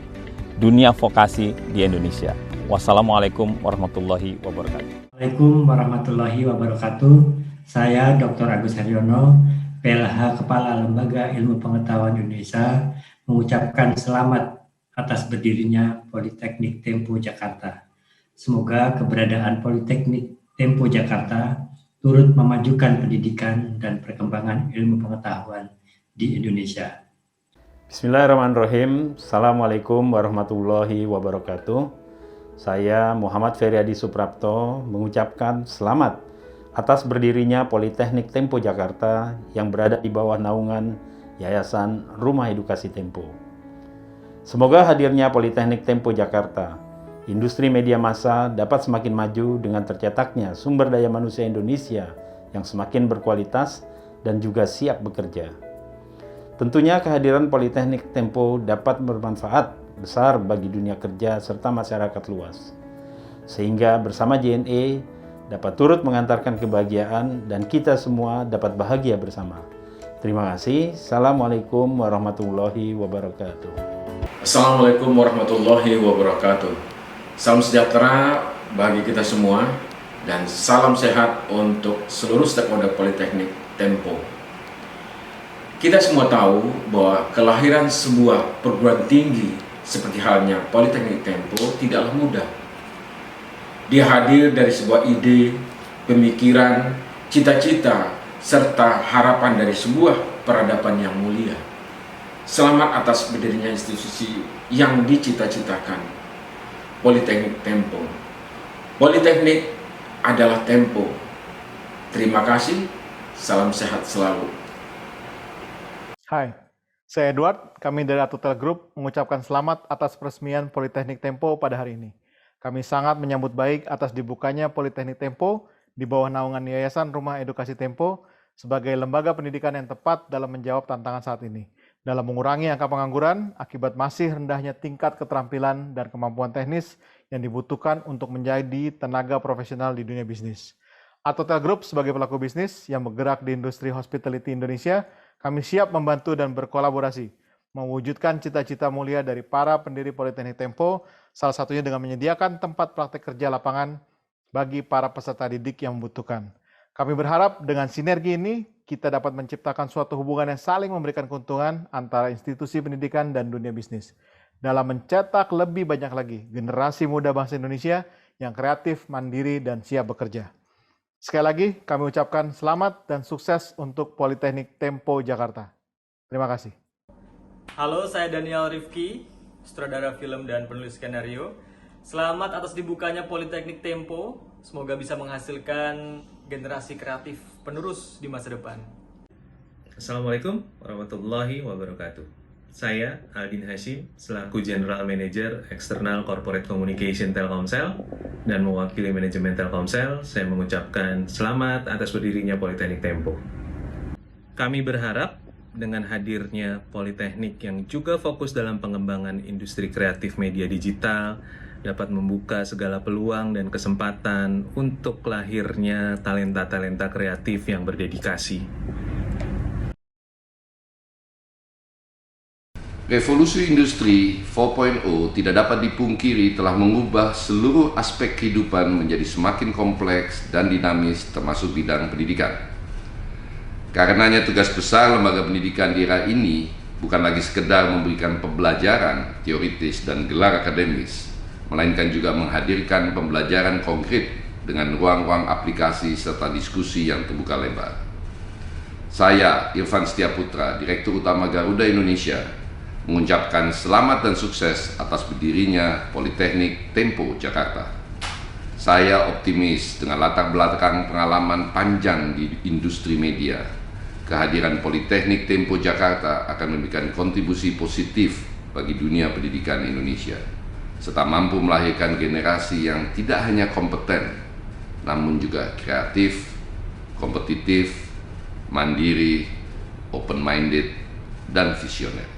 dunia vokasi di Indonesia. Wassalamualaikum warahmatullahi wabarakatuh. Assalamualaikum warahmatullahi wabarakatuh. Saya Dr. Agus Haryono, PLH Kepala Lembaga Ilmu Pengetahuan Indonesia, mengucapkan selamat atas berdirinya Politeknik Tempo Jakarta. Semoga keberadaan Politeknik Tempo Jakarta turut memajukan pendidikan dan perkembangan ilmu pengetahuan di Indonesia. Bismillahirrahmanirrahim. Assalamualaikum warahmatullahi wabarakatuh. Saya Muhammad Feryadi Suprapto mengucapkan selamat atas berdirinya Politeknik Tempo Jakarta yang berada di bawah naungan Yayasan Rumah Edukasi Tempo. Semoga hadirnya Politeknik Tempo Jakarta, industri media massa dapat semakin maju dengan tercetaknya sumber daya manusia Indonesia yang semakin berkualitas dan juga siap bekerja. Tentunya kehadiran Politeknik Tempo dapat bermanfaat besar bagi dunia kerja serta masyarakat luas. Sehingga bersama JNE dapat turut mengantarkan kebahagiaan dan kita semua dapat bahagia bersama. Terima kasih. Assalamualaikum warahmatullahi wabarakatuh. Assalamualaikum warahmatullahi wabarakatuh. Salam sejahtera bagi kita semua dan salam sehat untuk seluruh stakeholder Politeknik Tempo. Kita semua tahu bahwa kelahiran sebuah perguruan tinggi seperti halnya Politeknik Tempo tidaklah mudah. Dia hadir dari sebuah ide, pemikiran, cita-cita, serta harapan dari sebuah peradaban yang mulia. Selamat atas berdirinya institusi yang dicita-citakan, Politeknik Tempo. Politeknik adalah tempo. Terima kasih, salam sehat selalu. Hai, saya Edward, kami dari Atotel Group mengucapkan selamat atas peresmian Politeknik Tempo pada hari ini. Kami sangat menyambut baik atas dibukanya Politeknik Tempo di bawah naungan Yayasan Rumah Edukasi Tempo sebagai lembaga pendidikan yang tepat dalam menjawab tantangan saat ini, dalam mengurangi angka pengangguran akibat masih rendahnya tingkat keterampilan dan kemampuan teknis yang dibutuhkan untuk menjadi tenaga profesional di dunia bisnis. Atotel Group sebagai pelaku bisnis yang bergerak di industri hospitality Indonesia, kami siap membantu dan berkolaborasi, mewujudkan cita-cita mulia dari para pendiri Politeknik Tempo, salah satunya dengan menyediakan tempat praktek kerja lapangan bagi para peserta didik yang membutuhkan. Kami berharap dengan sinergi ini, kita dapat menciptakan suatu hubungan yang saling memberikan keuntungan antara institusi pendidikan dan dunia bisnis, dalam mencetak lebih banyak lagi generasi muda bangsa Indonesia yang kreatif, mandiri, dan siap bekerja. Sekali lagi, kami ucapkan selamat dan sukses untuk Politeknik Tempo Jakarta. Terima kasih. Halo, saya Daniel Rifki, sutradara film dan penulis skenario. Selamat atas dibukanya Politeknik Tempo. Semoga bisa menghasilkan generasi kreatif penerus di masa depan. Assalamualaikum warahmatullahi wabarakatuh. Saya Aldin Hashim, selaku General Manager External Corporate Communication Telkomsel dan mewakili manajemen Telkomsel, saya mengucapkan selamat atas berdirinya Politeknik Tempo. Kami berharap dengan hadirnya Politeknik yang juga fokus dalam pengembangan industri kreatif media digital dapat membuka segala peluang dan kesempatan untuk lahirnya talenta-talenta kreatif yang berdedikasi. Revolusi industri 4.0 tidak dapat dipungkiri telah mengubah seluruh aspek kehidupan menjadi semakin kompleks dan dinamis, termasuk bidang pendidikan. Karenanya tugas besar lembaga pendidikan di era ini bukan lagi sekedar memberikan pembelajaran teoritis dan gelar akademis, melainkan juga menghadirkan pembelajaran konkret dengan ruang-ruang aplikasi serta diskusi yang terbuka lebar. Saya, Irfan Setiaputra, Direktur Utama Garuda Indonesia, mengucapkan selamat dan sukses atas berdirinya Politeknik Tempo Jakarta. Saya optimis dengan latar belakang pengalaman panjang di industri media, kehadiran Politeknik Tempo Jakarta akan memberikan kontribusi positif bagi dunia pendidikan Indonesia, serta mampu melahirkan generasi yang tidak hanya kompeten, namun juga kreatif, kompetitif, mandiri, open-minded, dan visioner.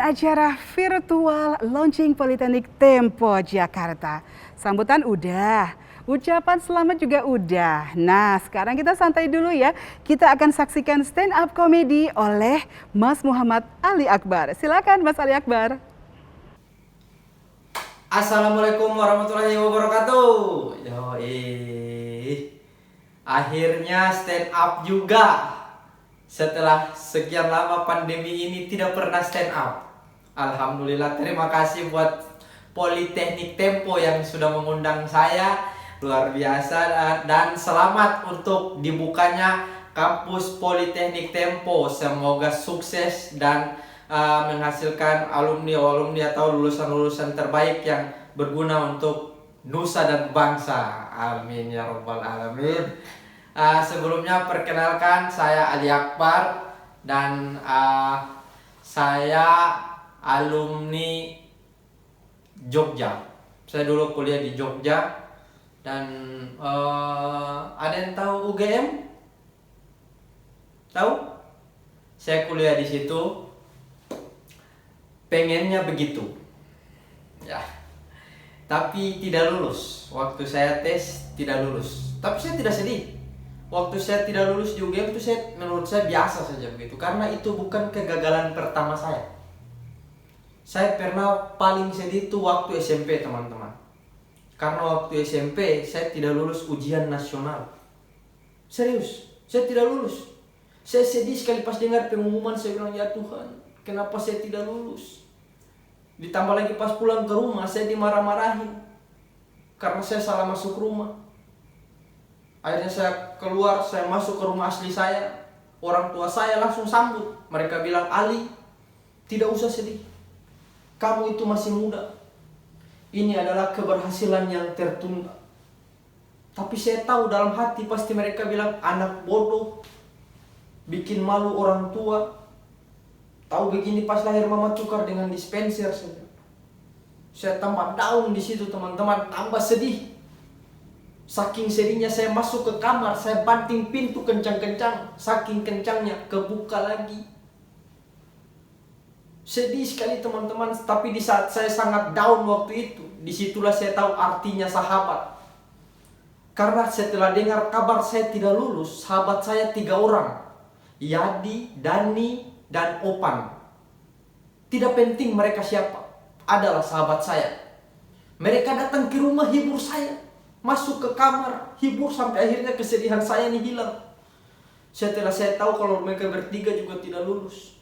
acara virtual launching Politeknik Tempo Jakarta. Sambutan udah, ucapan selamat juga udah. Nah, sekarang kita santai dulu ya. Kita akan saksikan stand up komedi oleh Mas Muhammad Ali Akbar. Silakan Mas Ali Akbar. Assalamualaikum warahmatullahi wabarakatuh. Akhirnya stand up juga. Setelah sekian lama pandemi ini tidak pernah stand up. Alhamdulillah, terima kasih buat Politeknik Tempo yang sudah mengundang saya. Luar biasa, dan selamat untuk dibukanya kampus Politeknik Tempo. Semoga sukses dan menghasilkan alumni-alumni atau lulusan-lulusan terbaik yang berguna untuk nusa dan bangsa. Amin ya rabbal alamin. Sebelumnya perkenalkan, saya Ali Akbar dan saya alumni Jogja. Saya dulu kuliah di Jogja dan ada yang tahu UGM? Tahu? Saya kuliah di situ. Pengennya begitu. Ya. Tapi tidak lulus. Waktu saya tes tidak lulus. Tapi saya tidak sedih. Waktu saya tidak lulus di UGM itu menurut saya biasa saja begitu. Karena itu bukan kegagalan pertama saya. Saya pernah paling sedih itu waktu SMP, teman-teman. Karena waktu SMP saya tidak lulus ujian nasional. Serius, saya tidak lulus. Saya sedih sekali pas dengar pengumuman, saya bilang, ya Tuhan, kenapa saya tidak lulus? Ditambah lagi pas pulang ke rumah, saya dimarah-marahin. Karena saya salah masuk rumah. Akhirnya saya keluar, saya masuk ke rumah asli saya. Orang tua saya langsung sambut. Mereka bilang, Ali, tidak usah sedih. Kamu itu masih muda. Ini adalah keberhasilan yang tertunda. Tapi saya tahu dalam hati pasti mereka bilang, anak bodoh, bikin malu orang tua. Tahu begini pas lahir mama tukar dengan dispenser saja. Saya tambah down di situ, teman-teman, tambah sedih. Saking sedihnya saya masuk ke kamar, saya banting pintu kencang-kencang. Saking kencangnya, kebuka lagi. Sedih sekali teman-teman, tapi di saat saya sangat down waktu itu, disitulah saya tahu artinya sahabat. Karena setelah dengar kabar saya tidak lulus, sahabat saya 3 orang. Yadi, Dani, dan Opan. Tidak penting mereka siapa, adalah sahabat saya. Mereka datang ke rumah hibur saya. Masuk ke kamar, hibur sampai akhirnya kesedihan saya ini hilang. Setelah saya tahu kalau mereka bertiga juga tidak lulus.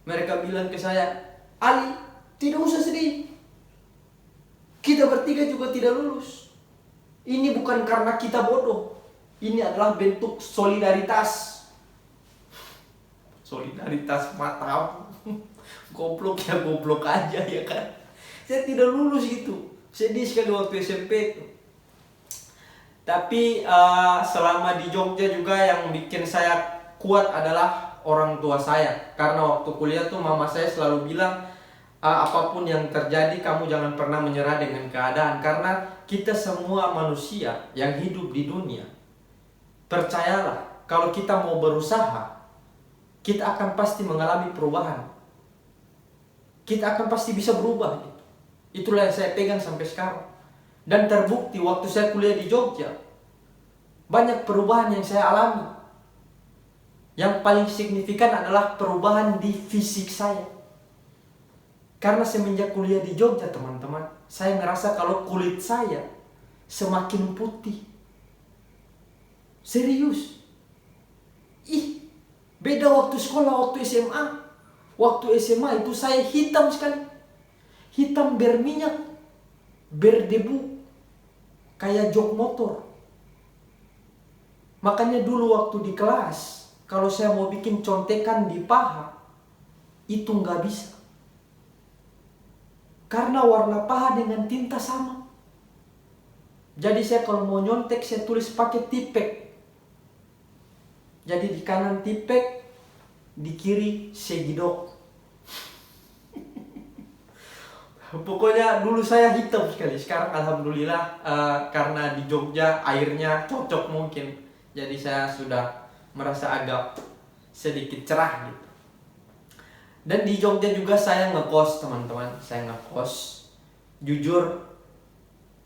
Mereka bilang ke saya, Ali, tidak usah sedih. Kita bertiga juga tidak lulus. Ini bukan karena kita bodoh. Ini adalah bentuk solidaritas. Solidaritas matamu. Goblok ya goblok aja ya kan. Saya tidak lulus gitu. Sedih sekali waktu SMP itu. Tapi selama di Jogja juga yang bikin saya kuat adalah orang tua saya. Karena waktu kuliah tuh mama saya selalu bilang, apapun yang terjadi kamu jangan pernah menyerah dengan keadaan. Karena kita semua manusia yang hidup di dunia, percayalah, kalau kita mau berusaha, kita akan pasti mengalami perubahan. Kita akan pasti bisa berubah. Itulah yang saya pegang sampai sekarang. Dan terbukti waktu saya kuliah di Jogja, banyak perubahan yang saya alami. Yang paling signifikan adalah perubahan di fisik saya. Karena semenjak kuliah di Jogja, teman-teman, saya merasa kalau kulit saya semakin putih. Serius. Beda waktu sekolah, waktu SMA. Waktu SMA itu saya hitam sekali. Hitam berminyak, berdebu, kayak jok motor. Makanya dulu waktu di kelas, kalau saya mau bikin contekan di paha, itu nggak bisa. Karena warna paha dengan tinta sama. Jadi saya kalau mau nyontek, saya tulis pakai tipek. Jadi di kanan tipek, di kiri segidok. Pokoknya dulu saya hitam sekali. Sekarang alhamdulillah karena di Jogja airnya cocok mungkin. Jadi saya sudah merasa agak sedikit cerah gitu. Dan di Jogja juga saya ngekos teman-teman, saya ngekos. Jujur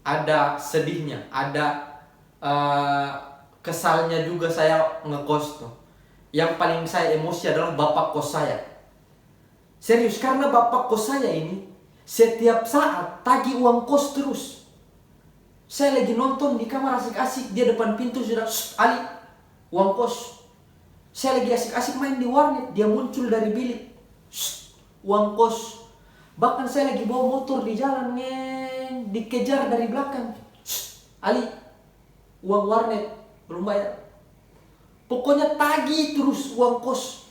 ada sedihnya, ada kesalnya juga saya ngekos tuh. Yang paling saya emosi adalah bapak kos saya. Serius, karena bapak kos saya ini setiap saat tagih uang kos terus. Saya lagi nonton di kamar asik-asik, dia depan pintu sudah, Ali, uang kos. Saya lagi asik-asik main di warnet, dia muncul dari bilik, uang kos. Bahkan saya lagi bawa motor di jalan, dikejar dari belakang, Ali, uang warnet, belum bayar. Pokoknya tagih terus uang kos.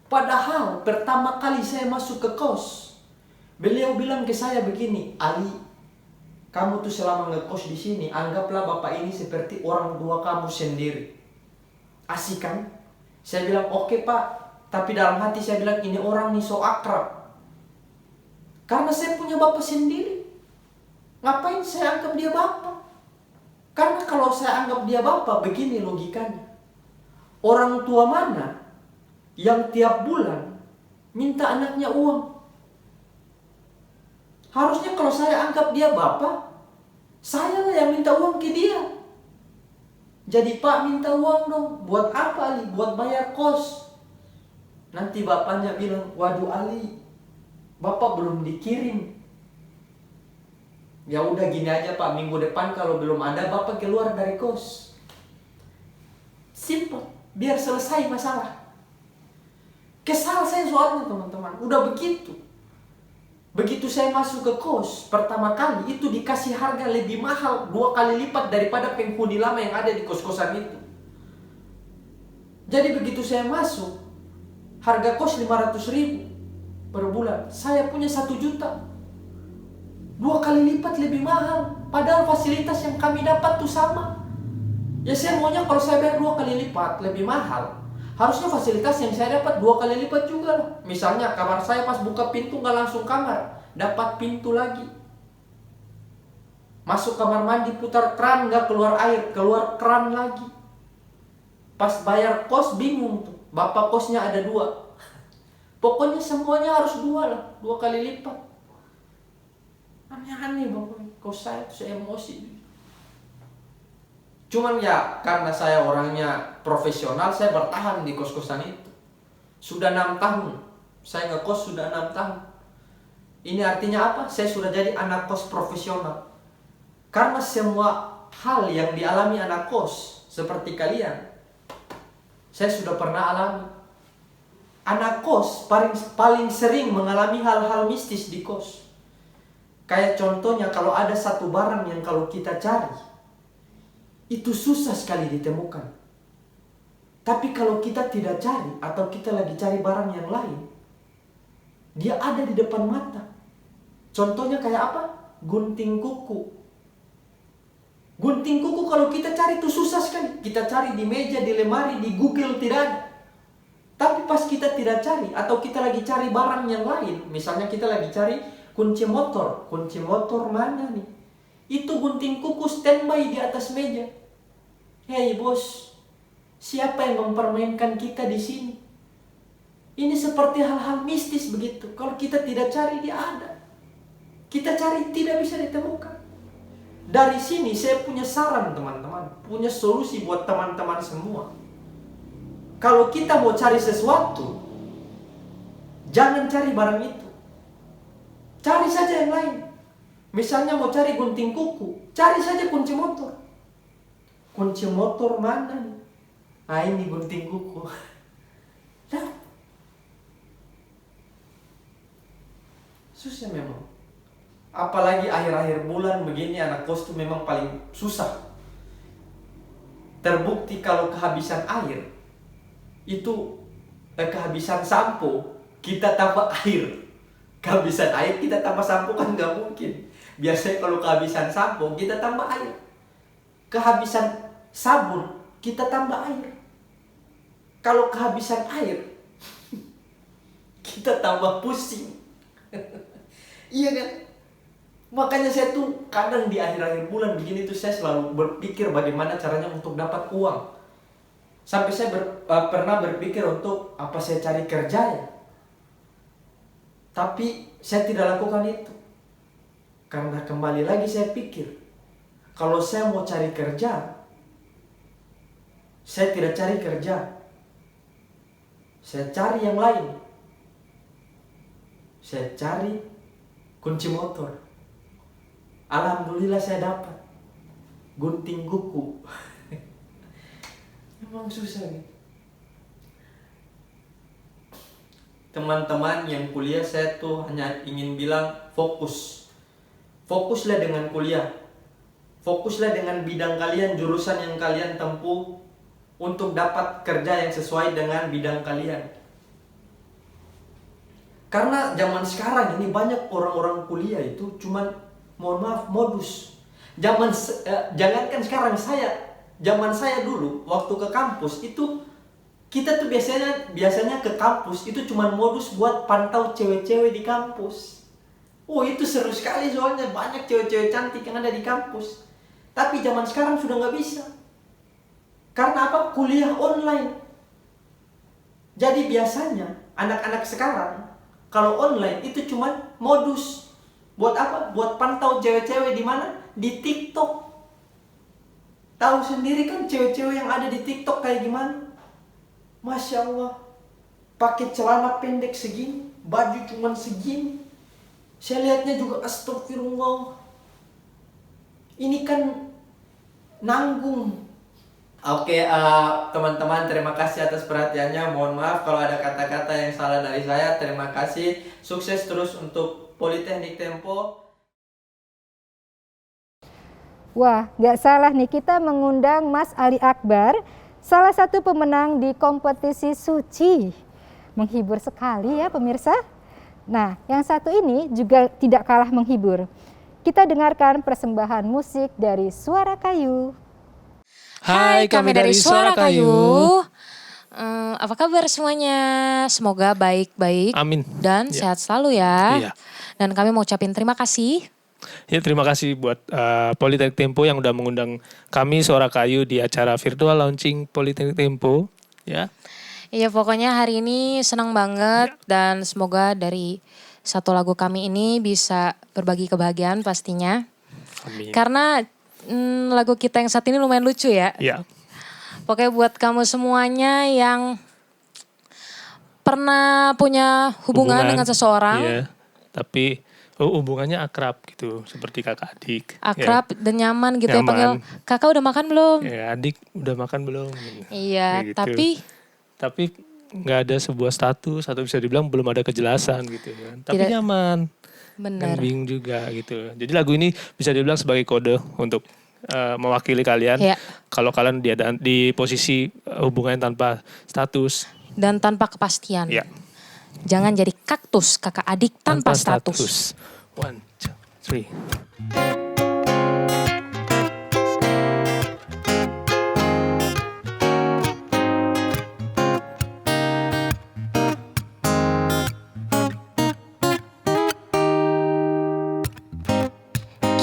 Padahal pertama kali saya masuk ke kos, beliau bilang ke saya begini, Ali, kamu tuh selama ngekos di sini, anggaplah bapak ini seperti orang tua kamu sendiri. Asik kan? Saya bilang, oke pak. Tapi dalam hati saya bilang, ini orang nih so akrab. Karena saya punya bapak sendiri. Ngapain saya anggap dia bapak? Karena kalau saya anggap dia bapak, begini logikanya. Orang tua mana yang tiap bulan minta anaknya uang? Harusnya kalau saya anggap dia bapak, saya lah yang minta uang ke dia. Jadi pak minta uang dong. Buat apa Ali? Buat bayar kos. Nanti bapaknya bilang, waduh Ali, bapak belum dikirim. Ya udah gini aja pak, minggu depan kalau belum ada bapak keluar dari kos. Simple, biar selesai masalah. Kesal saya soalnya teman-teman, udah begitu. Begitu saya masuk ke kos pertama kali, itu dikasih harga lebih mahal 2 kali lipat daripada penghuni lama yang ada di kos-kosan itu. Jadi begitu saya masuk, harga kos 500.000 per bulan, saya punya 1 juta. 2 kali lipat lebih mahal. Padahal fasilitas yang kami dapat tuh sama. Ya saya maunya kalau saya bayar 2 kali lipat lebih mahal, harusnya fasilitas yang saya dapat 2 kali lipat juga lah. Misalnya kamar saya pas buka pintu nggak langsung kamar, dapat pintu lagi. Masuk kamar mandi putar kran nggak keluar air, keluar kran lagi. Pas bayar kos bingung tuh, bapak kosnya ada 2. Pokoknya semuanya harus 2 lah, 2 kali lipat. Aneh-aneh bapak, kos saya tuh saya emosi. Cuman ya karena saya orangnya profesional, saya bertahan di kos-kosan itu. Sudah 6 tahun. Saya ngekos sudah 6 tahun. Ini artinya apa? Saya sudah jadi anak kos profesional. Karena semua hal yang dialami anak kos seperti kalian, saya sudah pernah alami. Anak kos paling sering mengalami hal-hal mistis di kos. Kayak contohnya kalau ada satu barang yang kalau kita cari, itu susah sekali ditemukan. Tapi kalau kita tidak cari atau kita lagi cari barang yang lain, dia ada di depan mata. Contohnya kayak apa? Gunting kuku. Gunting kuku kalau kita cari itu susah sekali. Kita cari di meja, di lemari, di Google tidak ada. Tapi pas kita tidak cari atau kita lagi cari barang yang lain, misalnya kita lagi cari kunci motor mana nih? Itu gunting kuku standby di atas meja. Hei bos, siapa yang mempermainkan kita di sini? Ini seperti hal-hal mistis begitu. Kalau kita tidak cari, dia ada. Kita cari tidak bisa ditemukan. Dari sini saya punya saran teman-teman, punya solusi buat teman-teman semua. Kalau kita mau cari sesuatu, jangan cari barang itu. Cari saja yang lain. Misalnya mau cari gunting kuku, cari saja kunci motor. Kunci motor mana nih? Nah ini gunting kuku. Nah, susah memang. Apalagi akhir-akhir bulan begini, anak kos tuh memang paling susah. Terbukti kalau kehabisan air, itu kehabisan sampo, kita tambah air. Kehabisan air kita tambah sampo kan nggak mungkin. Biasanya kalau kehabisan sampo kita tambah air. Kehabisan sabun kita tambah air. Kalau kehabisan air kita tambah pusing. Iya kan? Makanya saya tuh kadang di akhir-akhir bulan begini tuh saya selalu berpikir bagaimana caranya untuk dapat uang. Sampai saya pernah berpikir untuk apa saya cari kerja ya. Tapi saya tidak lakukan itu. Karena kembali lagi saya pikir, kalau saya mau cari kerja, saya tidak cari kerja. Saya cari yang lain. Saya cari kunci motor. Alhamdulillah saya dapat. Gunting kuku. Memang susah nih. Teman-teman yang kuliah, saya tuh hanya ingin bilang fokus. Fokuslah dengan kuliah. Fokuslah dengan bidang kalian, jurusan yang kalian tempuh untuk dapat kerja yang sesuai dengan bidang kalian. Karena zaman sekarang ini banyak orang-orang kuliah itu cuman, mohon maaf, modus. Jangankan sekarang, zaman saya dulu waktu ke kampus itu, kita tuh biasanya ke kampus itu cuma modus buat pantau cewek-cewek di kampus. Oh, itu seru sekali soalnya banyak cewek-cewek cantik yang ada di kampus. Tapi zaman sekarang sudah nggak bisa. Karena apa? Kuliah online. Jadi biasanya anak-anak sekarang kalau online itu cuma modus. Buat apa? Buat pantau cewek-cewek di mana? Di TikTok. Tahu sendiri kan cewek-cewek yang ada di TikTok kayak gimana? Masya Allah, pakai celana pendek segini, baju cuman segini. Saya lihatnya juga astagfirullah. Ini kan nanggung. Oke, teman-teman, terima kasih atas perhatiannya. Mohon maaf kalau ada kata-kata yang salah dari saya. Terima kasih. Sukses terus untuk Politeknik Tempo. Wah, nggak salah nih, kita mengundang Mas Ali Akbar, salah satu pemenang di kompetisi suci. Menghibur sekali ya pemirsa. Nah, yang satu ini juga tidak kalah menghibur. Kita dengarkan persembahan musik dari Suara Kayu. Hai, kami dari Suara Kayu. Apa kabar semuanya? Semoga baik-baik. Amin. Dan sehat selalu ya. Iya. Dan kami mau ucapin terima kasih. Ya, terima kasih buat Politeknik Tempo yang udah mengundang kami Suara Kayu di acara virtual launching Politeknik Tempo. Ya. Iya, pokoknya hari ini senang banget dan semoga dari satu lagu kami ini bisa berbagi kebahagiaan pastinya. Amin. Karena lagu kita yang saat ini lumayan lucu ya. Iya. Pokoknya buat kamu semuanya yang pernah punya hubungan dengan seseorang. Iya, tapi hubungannya akrab gitu, seperti kakak adik. Akrab ya. dan nyaman gitu Nyaman. ya, panggil kakak udah makan belum? Ya, adik udah makan belum? Iya, Gitu. tapi nggak ada sebuah status atau bisa dibilang belum ada kejelasan gitu kan. Tapi Tidak. nyaman. Bener. Dan bingung juga gitu. Jadi lagu ini bisa dibilang sebagai kode untuk mewakili kalian. Iya. Kalau kalian di posisi hubungan tanpa status. Dan tanpa kepastian. Ya. Jangan jadi kaktus kakak adik tanpa status. 1, 2, 3.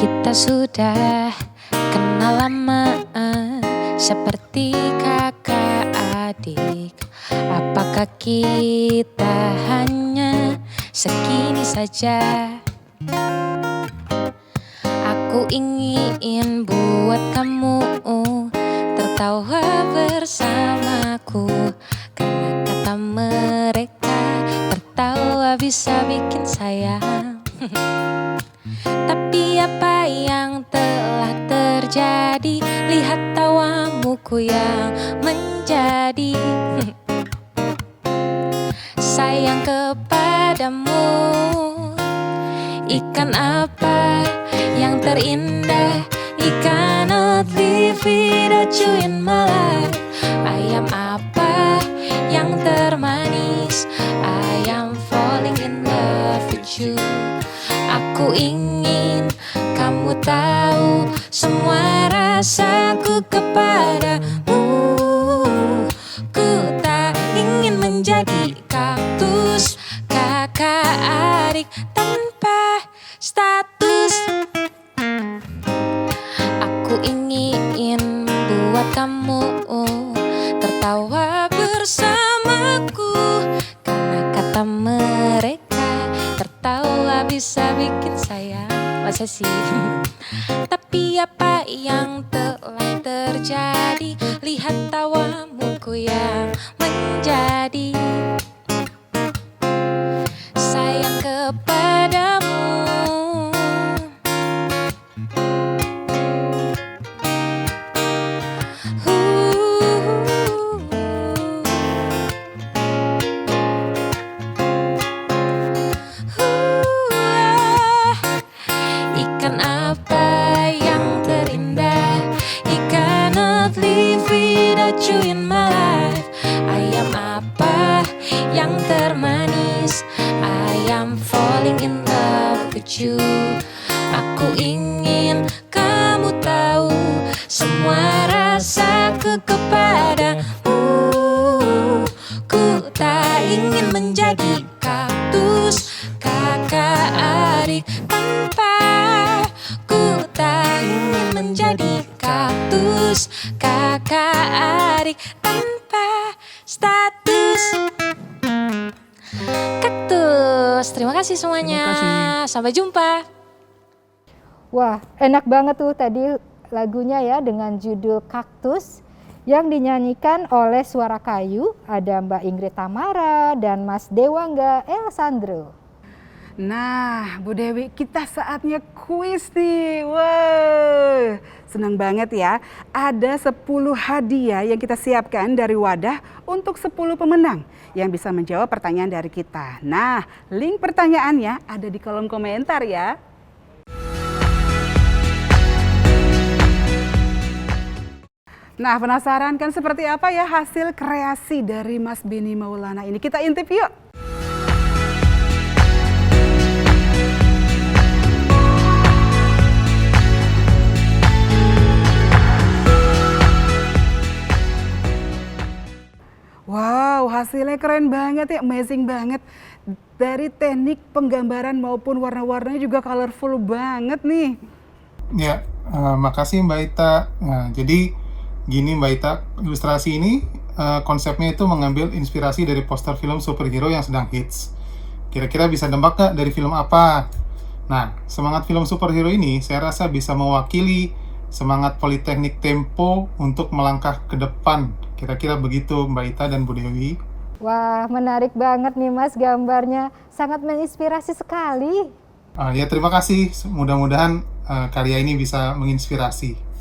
Kita sudah kenal lama seperti kakak adik. Apakah kita hanya segini saja? Aku ingin buat kamu tertawa bersamaku, karena kata mereka tertawa bisa bikin sayang. Tapi apa yang telah terjadi? Lihat tawamuku yang menjadi sayang kepadamu. Ikan apa yang terindah? I cannot live without you in my life. Ayam apa yang termanis? I am falling in love with you. Aku ingin kamu tahu semua rasaku kepadamu. Ku tak ingin menjadi kaktus kakak adik tanpa status. Aku ingin buat kamu tertawa bersamaku, karena kata mereka bisa sih. Tapi apa yang telah terjadi, lihat tawamuku yang menjadi sayang kepadamu. Ikan apa yang terindah, I cannot live without you in my life. Ayam apa yang termanis, I am falling in love with you. Aku ingin kamu tahu semua rasaku kepadamu. Ku tak ingin menjadi kaktus, kakak adik tanpa. Ku tak ingin menjadi kaktus, kakak adik tanpa status kaktus. Terima kasih semuanya. Sampai jumpa. Wah, enak banget tuh tadi lagunya ya dengan judul Kaktus yang dinyanyikan oleh Suara Kayu. Ada Mbak Ingrid Tamara dan Mas Dewangga Elsandro. Nah, Bu Dewi, kita saatnya kuis nih. Wow, senang banget ya. Ada 10 hadiah yang kita siapkan dari Wadah untuk 10 pemenang yang bisa menjawab pertanyaan dari kita. Nah, link pertanyaannya ada di kolom komentar ya. Nah, penasaran kan seperti apa ya hasil kreasi dari Mas Beni Maulana ini? Kita intip yuk. Wow, hasilnya keren banget ya, amazing banget. Dari teknik penggambaran maupun warna-warnanya juga colorful banget nih. Ya, makasih Mbak Ita. Nah, jadi gini Mbak Ita, ilustrasi ini konsepnya itu mengambil inspirasi dari poster film superhero yang sedang hits. Kira-kira bisa nebak nggak dari film apa? Nah, semangat film superhero ini saya rasa bisa mewakili semangat Politeknik Tempo untuk melangkah ke depan. Kira-kira begitu Mbak Ita dan Bu Dewi. Wah, menarik banget nih Mas gambarnya. Sangat menginspirasi sekali. Ya, terima kasih. Mudah-mudahan karya ini bisa menginspirasi.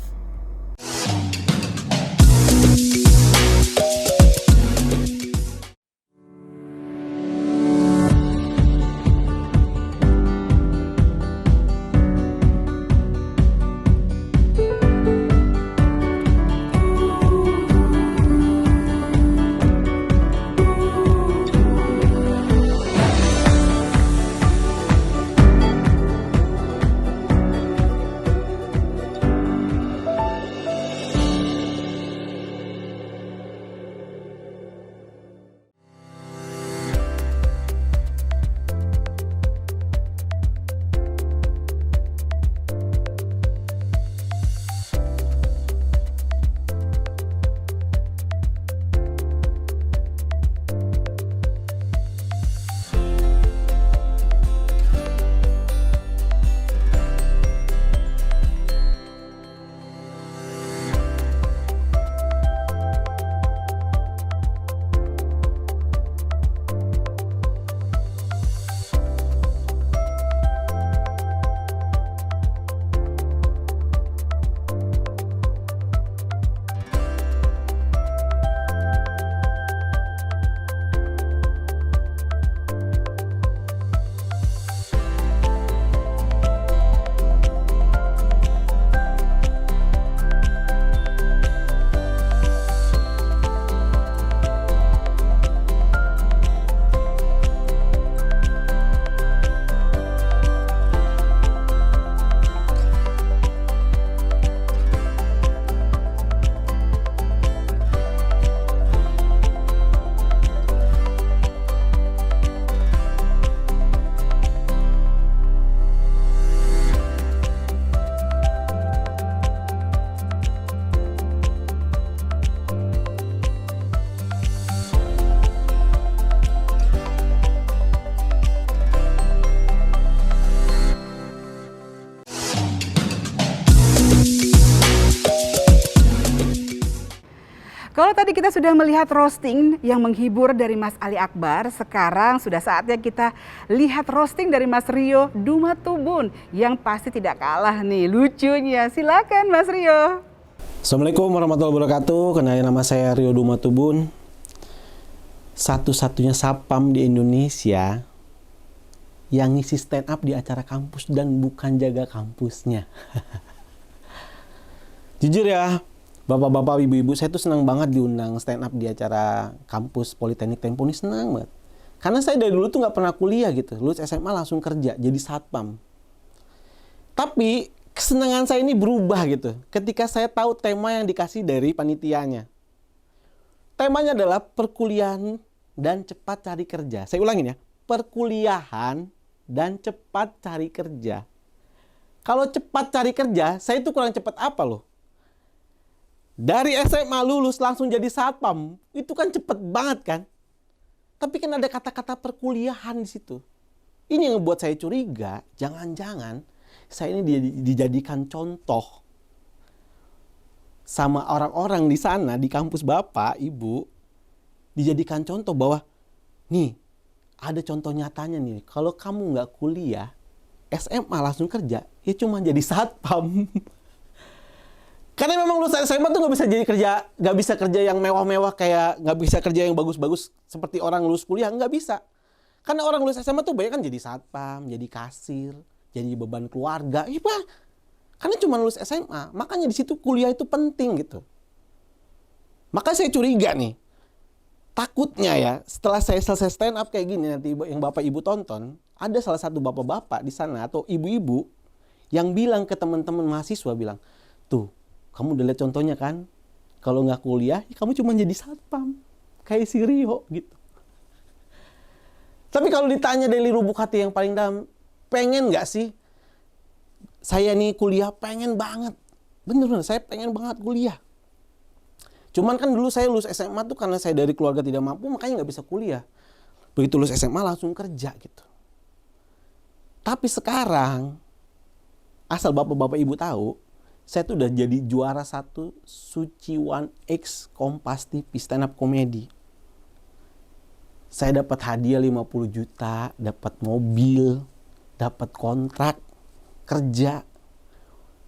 Kalau tadi kita sudah melihat roasting yang menghibur dari Mas Ali Akbar, sekarang sudah saatnya kita lihat roasting dari Mas Rio Dumatubun yang pasti tidak kalah nih lucunya. Silakan Mas Rio. Assalamualaikum warahmatullahi wabarakatuh. Kenalin, nama saya Rio Dumatubun. Satu-satunya sapam di Indonesia yang ngisi stand up di acara kampus dan bukan jaga kampusnya. Jujur ya, bapak-bapak, ibu-ibu, saya tuh senang banget diundang stand up di acara kampus Politeknik Tempo ini, senang banget. Karena saya dari dulu tuh nggak pernah kuliah gitu, lulus SMA langsung kerja jadi satpam. Tapi kesenangan saya ini berubah gitu ketika saya tahu tema yang dikasih dari panitianya. Temanya adalah perkuliahan dan cepat cari kerja. Saya ulangin ya, perkuliahan dan cepat cari kerja. Kalau cepat cari kerja, saya itu kurang cepat apa loh? Dari SMA lulus langsung jadi satpam, itu kan cepet banget kan? Tapi kan ada kata-kata perkuliahan di situ. Ini yang membuat saya curiga, jangan-jangan saya ini dijadikan contoh sama orang-orang di sana, di kampus Bapak, Ibu, dijadikan contoh bahwa, nih, ada contoh nyatanya nih, kalau kamu nggak kuliah, SMA langsung kerja, ya cuma jadi satpam. Karena memang lulus SMA tuh nggak bisa jadi kerja, nggak bisa kerja yang mewah-mewah, kayak nggak bisa kerja yang bagus-bagus seperti orang lulus kuliah, nggak bisa. Karena orang lulus SMA tuh banyak kan jadi satpam, jadi kasir, jadi beban keluarga, iya Pak. Karena cuma lulus SMA, makanya di situ kuliah itu penting gitu. Maka saya curiga nih, takutnya ya setelah saya selesai stand up kayak gini nanti yang Bapak Ibu tonton, ada salah satu bapak-bapak di sana atau ibu-ibu yang bilang ke teman-teman mahasiswa, bilang, tuh, kamu udah lihat contohnya kan? Kalau nggak kuliah, ya kamu cuma jadi satpam. Kayak si Rio gitu. Tapi kalau ditanya dari lubuk hati yang paling dalam, pengen nggak sih? Saya nih kuliah pengen banget. Bener-bener, saya pengen banget kuliah. Cuman kan dulu saya lulus SMA tuh karena saya dari keluarga tidak mampu, makanya nggak bisa kuliah. Begitu lulus SMA langsung kerja gitu. Tapi sekarang, asal bapak-bapak ibu tahu, saya tuh udah jadi juara 1 Suci 1X Kompas TV stand up comedy. Saya dapat hadiah 50 juta, dapat mobil, dapat kontrak kerja.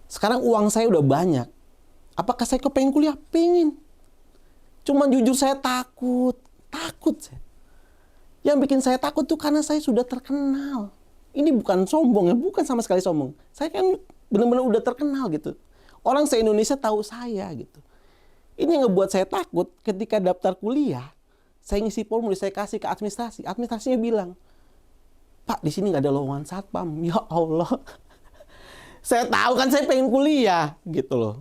Sekarang uang saya udah banyak. Apakah saya kepengen kuliah? Pengen. Cuman jujur saya takut saya. Yang bikin saya takut tuh karena saya sudah terkenal. Ini bukan sombong ya, bukan sama sekali sombong. Saya kan benar-benar udah terkenal gitu. Orang se-Indonesia tahu saya gitu. Ini yang ngebuat saya takut ketika daftar kuliah. Saya ngisi formulir, saya kasih ke administrasi. Administrasinya bilang, Pak, di sini nggak ada lowongan satpam. Ya Allah. Saya tahu kan saya pengen kuliah gitu loh.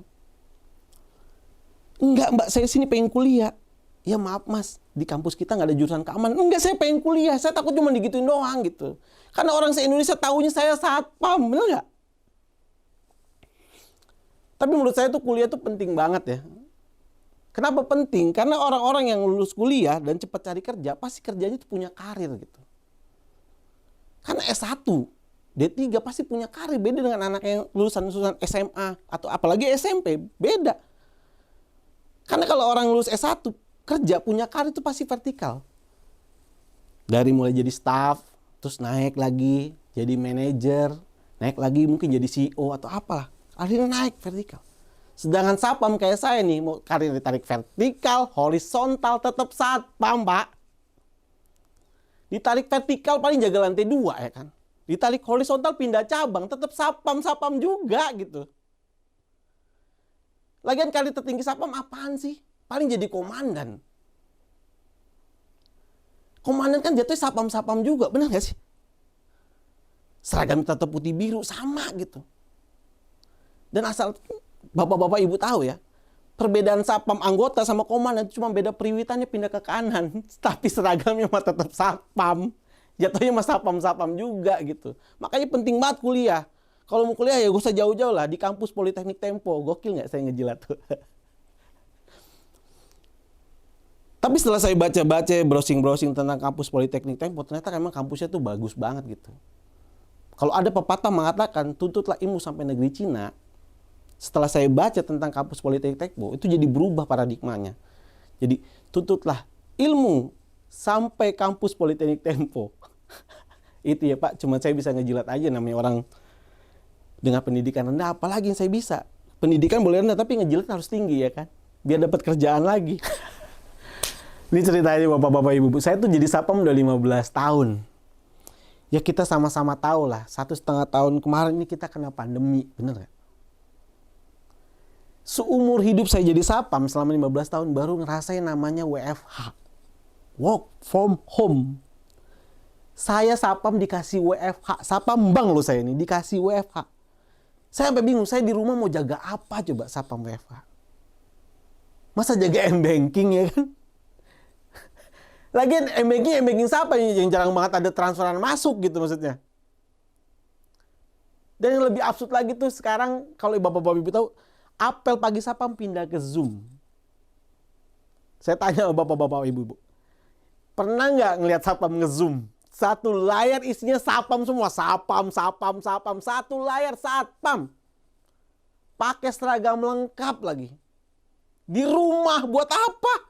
Enggak Mbak, saya sini pengen kuliah. Ya maaf Mas, di kampus kita nggak ada jurusan keamanan. Enggak, saya pengen kuliah. Saya takut cuma digituin doang gitu. Karena orang se-Indonesia tahunya saya satpam, bener nggak? Tapi menurut saya tuh kuliah tuh penting banget ya. Kenapa penting? Karena orang-orang yang lulus kuliah dan cepat cari kerja, pasti kerjanya tuh punya karir gitu. Karena S1, D3 pasti punya karir. Beda dengan anak yang lulusan SMA atau apalagi SMP, beda. Karena kalau orang lulus S1, kerja punya karir itu pasti vertikal. Dari mulai jadi staff, terus naik lagi jadi manajer, naik lagi mungkin jadi CEO atau apalah. Akhirnya naik vertikal. Sedangkan satpam kayak saya nih, mau karir ditarik vertikal, horizontal, tetap satpam, Pak. Ditarik vertikal paling jaga lantai 2 ya kan. Ditarik horizontal pindah cabang, tetap satpam juga gitu. Lagian karir tertinggi satpam apaan sih? Paling jadi komandan. Komandan kan jatuhnya satpam juga, benar gak sih? Seragam tetap putih biru, sama gitu. Dan asal bapak-bapak ibu tahu ya, perbedaan satpam anggota sama komandan cuma beda periwitannya pindah ke kanan, tapi seragamnya mah tetap satpam. Jatuhnya mah satpam juga gitu. Makanya penting banget kuliah. Kalau mau kuliah ya gak usah jauh-jauh lah, di kampus Politeknik Tempo. Gokil nggak saya ngejilat tuh. Tapi setelah saya baca-baca, browsing tentang kampus Politeknik Tempo, ternyata memang kampusnya tuh bagus banget gitu. Kalau ada pepatah mengatakan tuntutlah ilmu sampai negeri Cina, setelah saya baca tentang kampus Politeknik Tempo, itu jadi berubah paradigmanya. Jadi tuntutlah ilmu sampai kampus Politeknik Tempo. Itu ya Pak, cuma saya bisa ngejilat aja, namanya orang dengan pendidikan rendah, apalagi yang saya bisa. Pendidikan boleh rendah, tapi ngejilat harus tinggi ya kan, biar dapat kerjaan lagi. Ini ceritanya Bapak-Bapak Ibu-Ibu, saya tuh jadi Satpam udah 15 tahun. Ya kita sama-sama tahu lah, 1,5 tahun kemarin ini kita kena pandemi, bener gak? Seumur hidup saya jadi Satpam selama 15 tahun baru ngerasain namanya WFH. Work from home. Saya Satpam dikasih WFH, Satpam Bank loh saya ini, dikasih WFH. Saya sampai bingung, saya di rumah mau jaga apa coba Satpam WFH? Masa jaga M-Banking ya kan? Lagian M-Banking siapa yang jarang banget ada transferan masuk gitu maksudnya. Dan yang lebih absurd lagi tuh sekarang kalau Bapak-Bapak Ibu tahu, apel pagi Satpam pindah ke Zoom. Saya tanya sama Bapak-Bapak Ibu-Ibu, pernah nggak ngelihat Satpam nge-Zoom? Satu layar isinya Satpam semua, Satpam, satu layar Satpam. Pakai seragam lengkap lagi. Di rumah buat apa?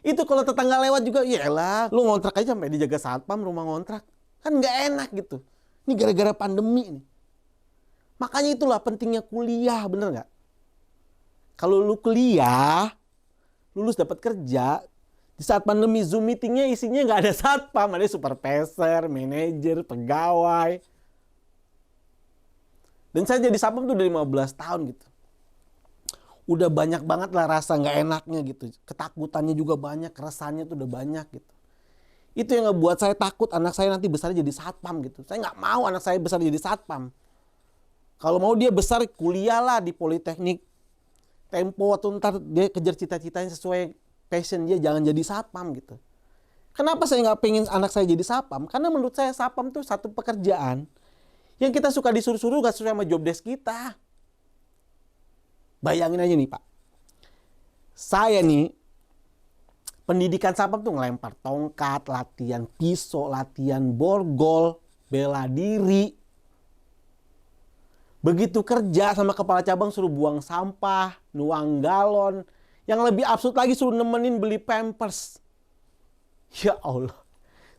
Itu kalau tetangga lewat juga, yaelah, lu ngontrak aja sampai dijaga Satpam rumah ngontrak. Kan nggak enak gitu. Ini gara-gara pandemi nih. Makanya itulah pentingnya kuliah, bener nggak? Kalau lu kuliah, lulus dapat kerja, di saat pandemi Zoom meetingnya isinya nggak ada Satpam, ada supervisor, manajer, pegawai. Dan saya jadi Satpam tuh udah 15 tahun gitu. Udah banyak banget lah rasa nggak enaknya gitu. Ketakutannya juga banyak, keresahannya tuh udah banyak gitu. Itu yang ngebuat saya takut anak saya nanti besar jadi Satpam gitu. Saya nggak mau anak saya besar jadi Satpam. Kalau mau dia besar kuliah lah di Politeknik Tempo atau ntar dia kejar cita-citanya sesuai passion dia, jangan jadi Satpam gitu. Kenapa saya nggak pengen anak saya jadi Satpam? Karena menurut saya Satpam tuh satu pekerjaan yang kita suka disuruh-suruh gak sesuai sama job desk kita. Bayangin aja nih Pak, saya nih pendidikan Satpam tuh ngelempar tongkat, latihan pisau, latihan borgol, bela diri. Begitu kerja sama kepala cabang suruh buang sampah, nuang galon. Yang lebih absurd lagi suruh nemenin beli Pampers. Ya Allah.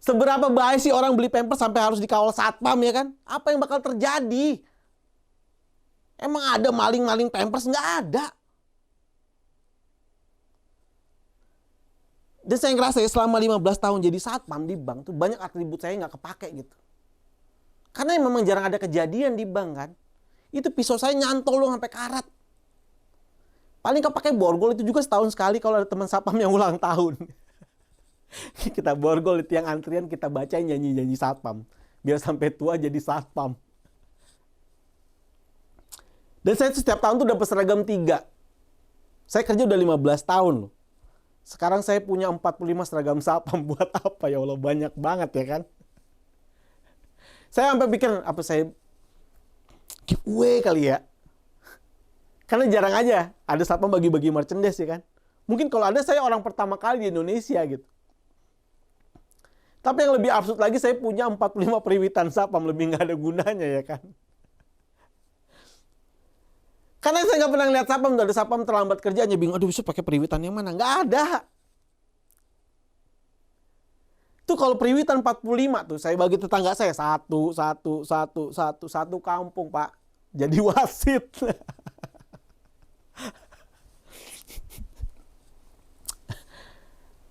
Seberapa bahaya sih orang beli Pampers sampai harus dikawal Satpam ya kan? Apa yang bakal terjadi? Emang ada maling-maling Pampers? Nggak ada. Dan saya ngerasa ya selama 15 tahun jadi Satpam di bank tuh banyak atribut saya nggak kepake gitu. Karena memang jarang ada kejadian di bank kan. Itu pisau saya nyantol loh sampai karat. Paling kepake borgol itu juga setahun sekali kalau ada teman Satpam yang ulang tahun. Kita borgol di tiang antrian, kita bacain nyanyi-nyanyi Satpam. Biar sampai tua jadi Satpam. Dan saya setiap tahun tuh dapat seragam 3. Saya kerja udah 15 tahun loh. Sekarang saya punya 45 seragam Satpam. Buat apa ya Allah, banyak banget ya kan. Saya sampai pikir apa saya giveaway kali ya. Karena jarang aja ada Satpam bagi-bagi merchandise ya kan. Mungkin kalau ada saya orang pertama kali di Indonesia gitu. Tapi yang lebih absurd lagi saya punya 45 periwitan Satpam, lebih nggak ada gunanya ya kan. Karena saya nggak pernah lihat Satpam, ada Satpam terlambat kerjanya, bingung, aduh besok pakai periwitan yang mana? Nggak ada. Tuh kalau periwitan 45 tuh, saya bagi tetangga saya, satu kampung Pak. Jadi wasit.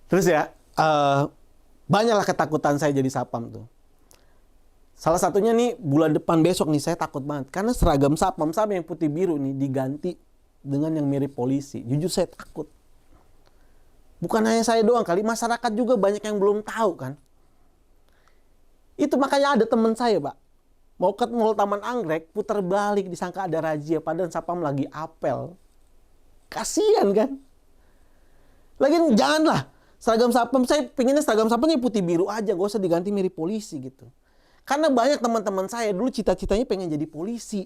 Terus ya, banyaklah ketakutan saya jadi Satpam tuh. Salah satunya nih bulan depan besok nih saya takut banget. Karena seragam Satpam yang putih biru nih diganti dengan yang mirip polisi. Jujur saya takut. Bukan hanya saya doang kali, masyarakat juga banyak yang belum tahu kan. Itu makanya ada teman saya Pak. Mau ke Mall Taman Anggrek, putar balik disangka ada razia. Padahal Satpam lagi apel. Kasian kan. Lagian janganlah. Seragam Satpam, saya pengennya seragam Satpamnya putih biru aja. Gak usah diganti mirip polisi gitu. Karena banyak teman-teman saya dulu cita-citanya pengen jadi polisi.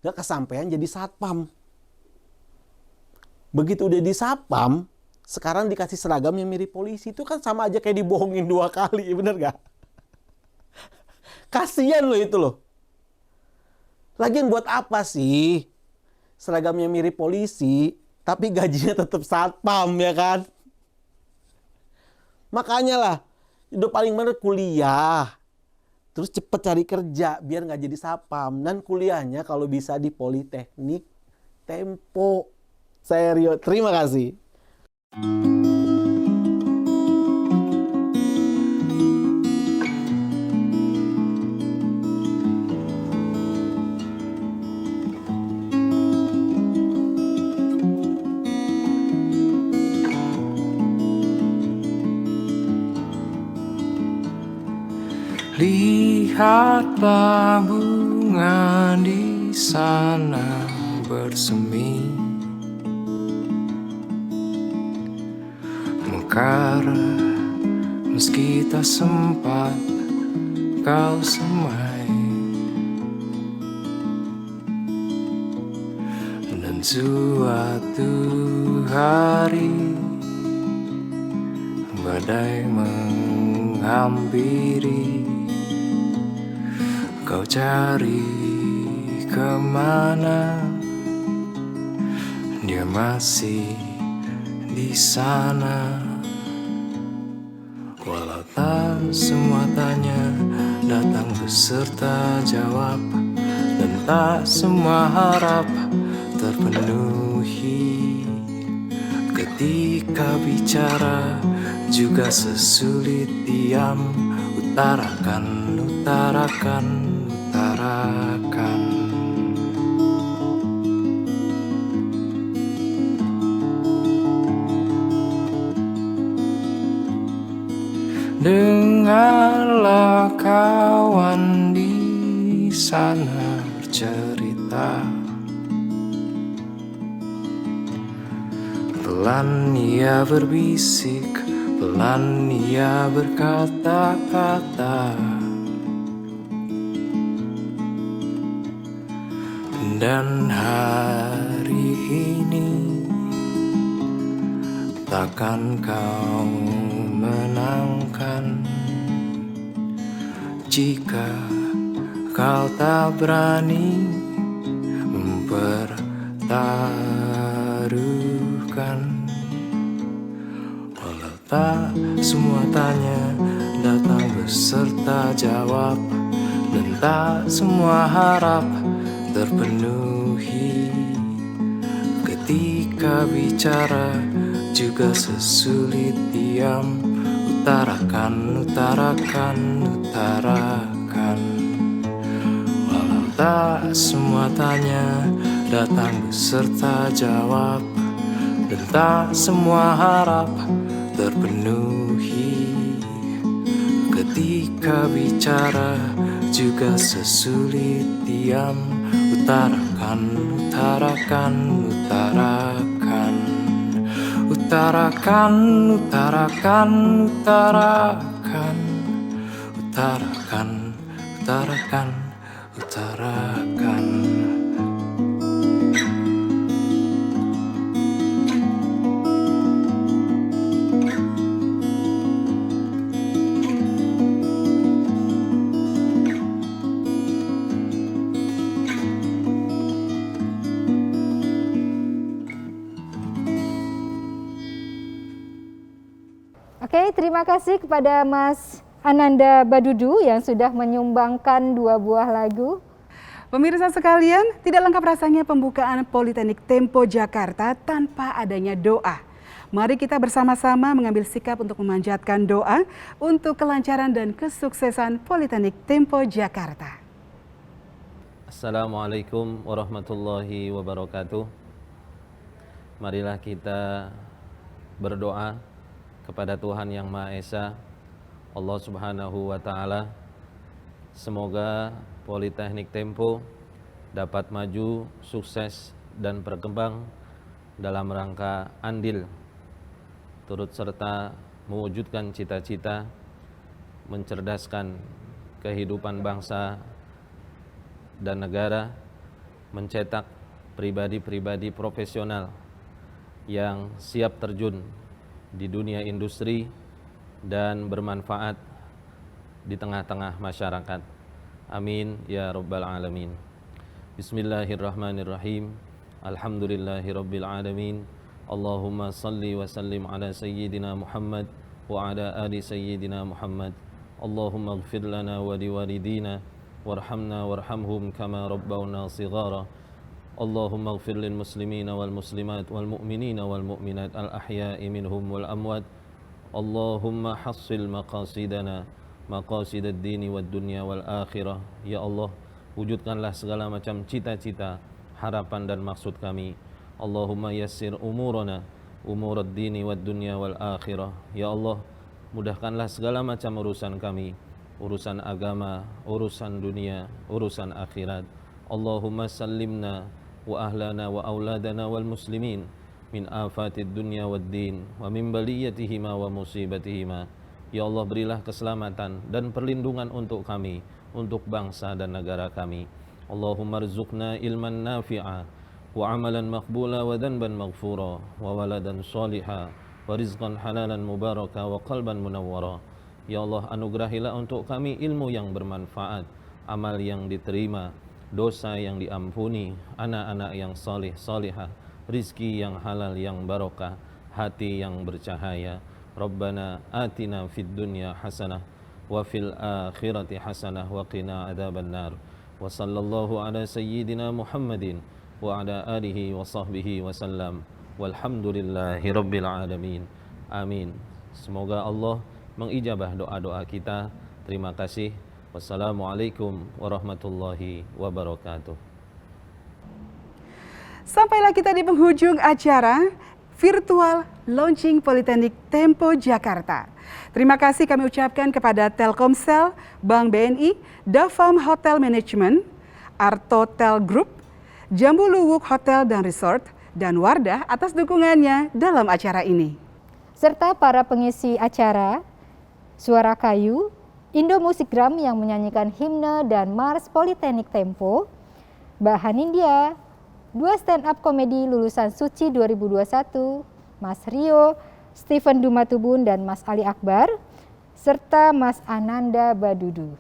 Gak kesampaian jadi Satpam. Begitu udah di Satpam, sekarang dikasih seragam yang mirip polisi. Itu kan sama aja kayak dibohongin 2 kali. Bener gak? Kasian loh itu loh. Lagian buat apa sih seragamnya mirip polisi, tapi gajinya tetap satpam, ya kan? Makanya lah, udah paling bener kuliah. Terus cepet cari kerja biar nggak jadi satpam. Dan kuliahnya kalau bisa di Politeknik Tempo. Saya Rio, terima kasih. Lihatlah bunga di sana bersemi, mekar meski tak sempat kau semai. Dan suatu hari badai menghampiri, kau cari kemana, dia masih di sana. Walau tak semua tanya datang beserta jawab, dan tak semua harap terpenuhi. Ketika bicara juga sesulit diam, utarakan, utarakan, utarakan. Dengarlah kawan di sana bercerita, pelan ia berbisik, pelan ia berkata-kata. Dan hari ini takkan kau menangkan jika kau tak berani mempertaruhkan. Walau tak semua tanya datang beserta jawab, dan tak semua harap terpenuhi. Ketika bicara juga sesulit diam, utarakan, utarakan, utarakan. Walau tak semua tanya datang beserta jawab, dan tak semua harap terpenuhi. Ketika bicara juga sesulit diam, utarakan, utarakan, utarakan. Utarakan, utarakan, utarakan. Utarakan, utarakan, utarakan. Oke, terima kasih kepada Mas Ananda Badudu yang sudah menyumbangkan 2 buah lagu. Pemirsa sekalian, tidak lengkap rasanya pembukaan Politeknik Tempo Jakarta tanpa adanya doa. Mari kita bersama-sama mengambil sikap untuk memanjatkan doa untuk kelancaran dan kesuksesan Politeknik Tempo Jakarta. Assalamualaikum warahmatullahi wabarakatuh. Marilah kita berdoa kepada Tuhan Yang Maha Esa, Allah Subhanahu wa Ta'ala. Semoga Politeknik Tempo dapat maju, sukses, dan berkembang dalam rangka andil, turut serta mewujudkan cita-cita, mencerdaskan kehidupan bangsa dan negara, mencetak pribadi-pribadi profesional yang siap terjun di dunia industri dan bermanfaat di tengah-tengah masyarakat. Amin ya rabbal alamin. Bismillahirrahmanirrahim. Alhamdulillahi Rabbil Alamin. Allahumma salli wa sallim ala Sayyidina Muhammad wa ala ali Sayyidina Muhammad. Allahumma ighfir lana wa liwalidina warhamna warhamhum kama rabbawna sighara. Allahumma ighfir lil muslimina wal muslimat wal mu'minina wal mu'minat al ahya'i minhum wal amwat. Allahumma hassil maqasidana maqasid ad-dini wad dunya wal akhirah. Ya Allah, wujudkanlah segala macam cita-cita, harapan dan maksud kami. Allahumma yassir umurana umur ad-dini wad dunya wal akhirah. Ya Allah, mudahkanlah segala macam urusan kami, urusan agama, urusan dunia, urusan akhirat. Allahumma sallimna wa ahlana wa auladana wal muslimin min afatid dunya wad din wa min baliyatihima wa musibatihima. Ya Allah, berilah keselamatan dan perlindungan untuk kami, untuk bangsa dan negara kami. Allahumma rzuqna ilman nafi'a wa amalan maqbula wa dhanban maghfura wa waladan shaliha wa rizqan halalan mubaraka wa qalban munawwara. Ya Allah, anugerahilah untuk kami ilmu yang bermanfaat, amal yang diterima, dosa yang diampuni, anak-anak yang salih salihah, rizki yang halal yang barokah, hati yang bercahaya. Rabbana atina fid dunya hasanah wa fil akhirati hasanah wa qina adzabannar. Wa sallallahu ala sayyidina Muhammadin wa ala alihi wa sahbihi wa sallam. Walhamdulillahi rabbil alamin. Amin. Semoga Allah mengijabah doa-doa kita. Terima kasih. Wassalamualaikum warahmatullahi wabarakatuh. Sampailah kita di penghujung acara virtual launching Politeknik Tempo Jakarta. Terima kasih kami ucapkan kepada Telkomsel, Bank BNI, Dafam Hotel Management, Artotel Group, Jambu Luwuk Hotel dan Resort, dan Wardah atas dukungannya dalam acara ini. Serta para pengisi acara, Suara Kayu, Indo Musikgram yang menyanyikan himne dan Mars Politeknik Tempo, Mbak Hanindya, 2 stand up komedi lulusan Suci 2021, Mas Rio, Stephen Dumatubun dan Mas Ali Akbar, serta Mas Ananda Badudu.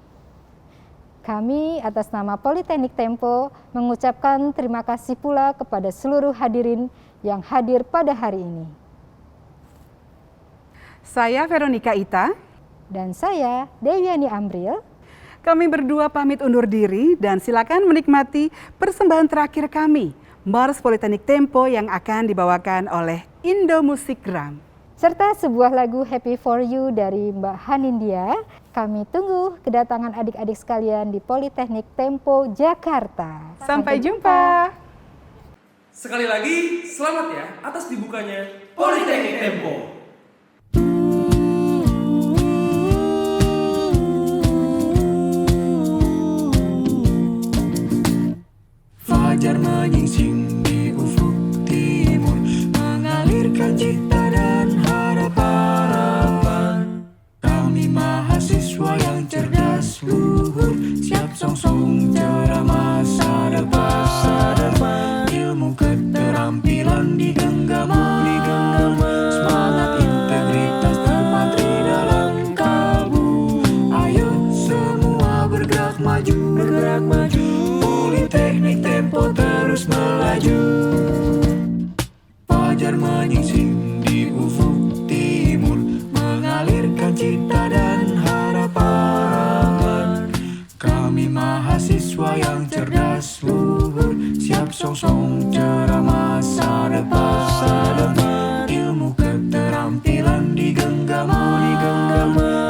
Kami atas nama Politeknik Tempo mengucapkan terima kasih pula kepada seluruh hadirin yang hadir pada hari ini. Saya Veronica Ita. Dan saya Dewiani Amril. Kami berdua pamit undur diri dan silakan menikmati persembahan terakhir kami, Mars Politeknik Tempo yang akan dibawakan oleh Indo Musikgram. Serta sebuah lagu Happy For You dari Mbak Hanindya. Kami tunggu kedatangan adik-adik sekalian di Politeknik Tempo Jakarta. Sampai jumpa. Sekali lagi, selamat ya atas dibukanya Politeknik Tempo. Fajar menyingsing di ufuk timur, mengalirkan cita dan harapan. Kami mahasiswa yang cerdas luhur, siap songsong cerah masa depan. Ilmu keterampilan digenggam, semangat integritas terpatri dalam kalbu. Ayo semua bergerak maju, Politeknik Tempo terus melaju. Fajar menyingsing di ufuk timur, mengalirkan cita dan harapan. Kami mahasiswa yang cerdas luhur, siap songsong cerah masa depan. Ilmu keterampilan digenggam,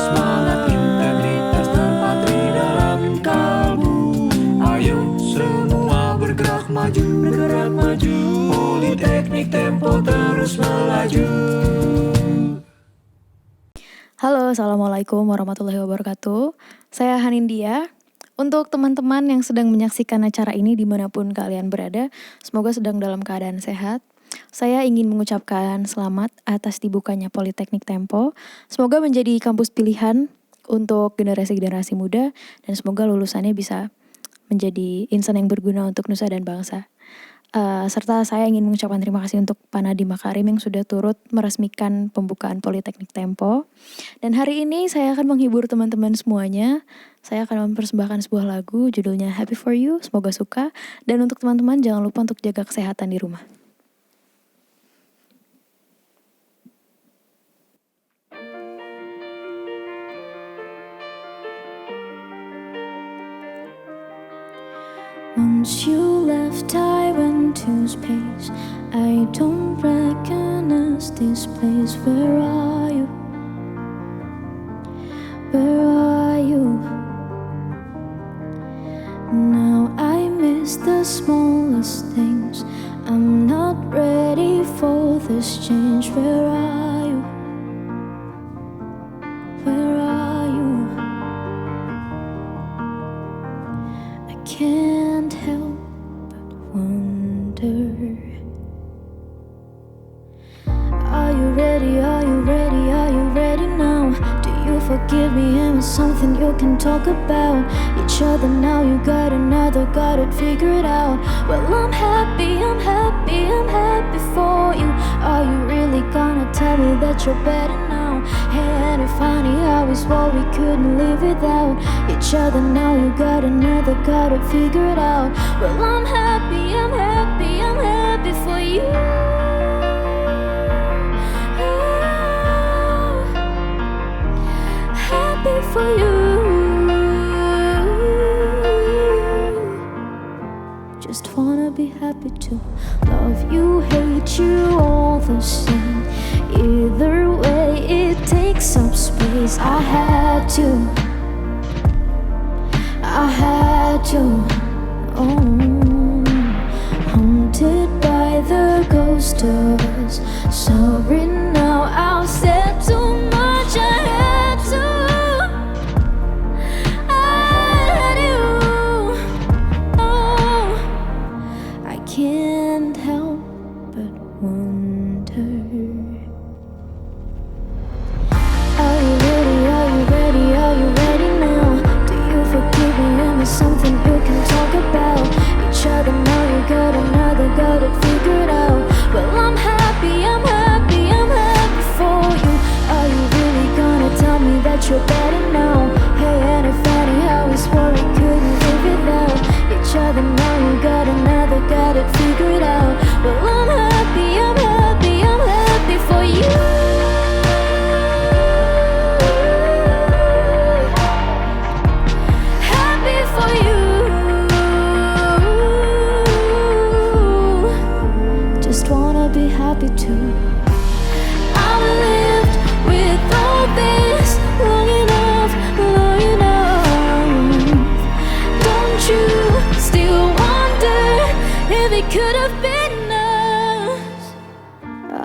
semangat integritas terpatri dalam kalbu. Ayo semua bergerak maju, Politeknik Tempo terus melaju. Halo, Assalamualaikum warahmatullahi wabarakatuh. Saya Hanindya. Untuk teman-teman yang sedang menyaksikan acara ini dimanapun kalian berada, semoga sedang dalam keadaan sehat. Saya ingin mengucapkan selamat atas dibukanya Politeknik Tempo. Semoga menjadi kampus pilihan untuk generasi-generasi muda dan semoga lulusannya bisa menjadi insan yang berguna untuk nusa dan bangsa. Serta saya ingin mengucapkan terima kasih untuk Pak Nadiem Makarim yang sudah turut meresmikan pembukaan Politeknik Tempo. Dan hari ini saya akan menghibur teman-teman semuanya. Saya akan mempersembahkan sebuah lagu judulnya Happy For You, semoga suka. Dan untuk teman-teman jangan lupa untuk jaga kesehatan di rumah. Once you left, I went to space. I don't recognize this place. Where are you? Where are you? Now I miss the smallest things. I'm not ready for this change. Where are you? Where are you? I can't help but wonder. Are you ready? Are you ready? Are you ready now? Do you forgive me? Am I something you can talk about? Each other now, you got another, got it figured out. Well, I'm happy, I'm happy, I'm happy for you. Are you really gonna tell me that you're better now? Hey, ain't it funny how we swore we couldn't live without each other now, you got another, got it figured out. Well, I'm happy, I'm happy, I'm happy for you. Happy for you. Just wanna be happy to love you, hate you, all the same. Either way, it takes up space. I had to. Haunted by the ghost of us. Sorry now, I've said too much. I had to. I can't help but wonder. Are you ready? Are you ready? Are you ready now? Do you forgive me? Am I something you can talk about? Each other now, you got another, got it figured out. Well, I'm happy, I'm happy, I'm happy for you. Are you really gonna tell me that you're better now? Hey, ain't it funny how we swore we couldn't live without each other now, you got another, got it figured out. Well, I'm happy, I'm happy, I'm happy for you. Happy for you. Just wanna be happy too. I've lived with all this long enough, long enough. Don't you still wonder if it could have been us?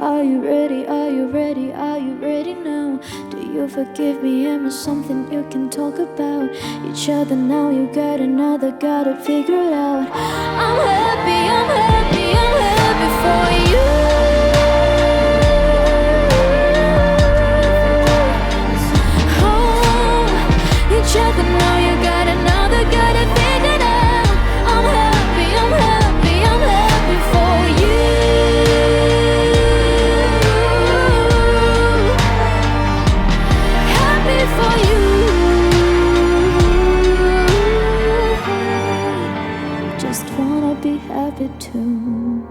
Are you ready? Are you ready? Are you ready now? Do you forgive me? Am I something you can talk about? Each other now, you got another, got it figured out. I'm happy, I'm happy, I'm happy for you. Each other now, you got another, got it figured out. I'm happy, I'm happy, I'm happy for you. Happy for you. Just wanna be happy too.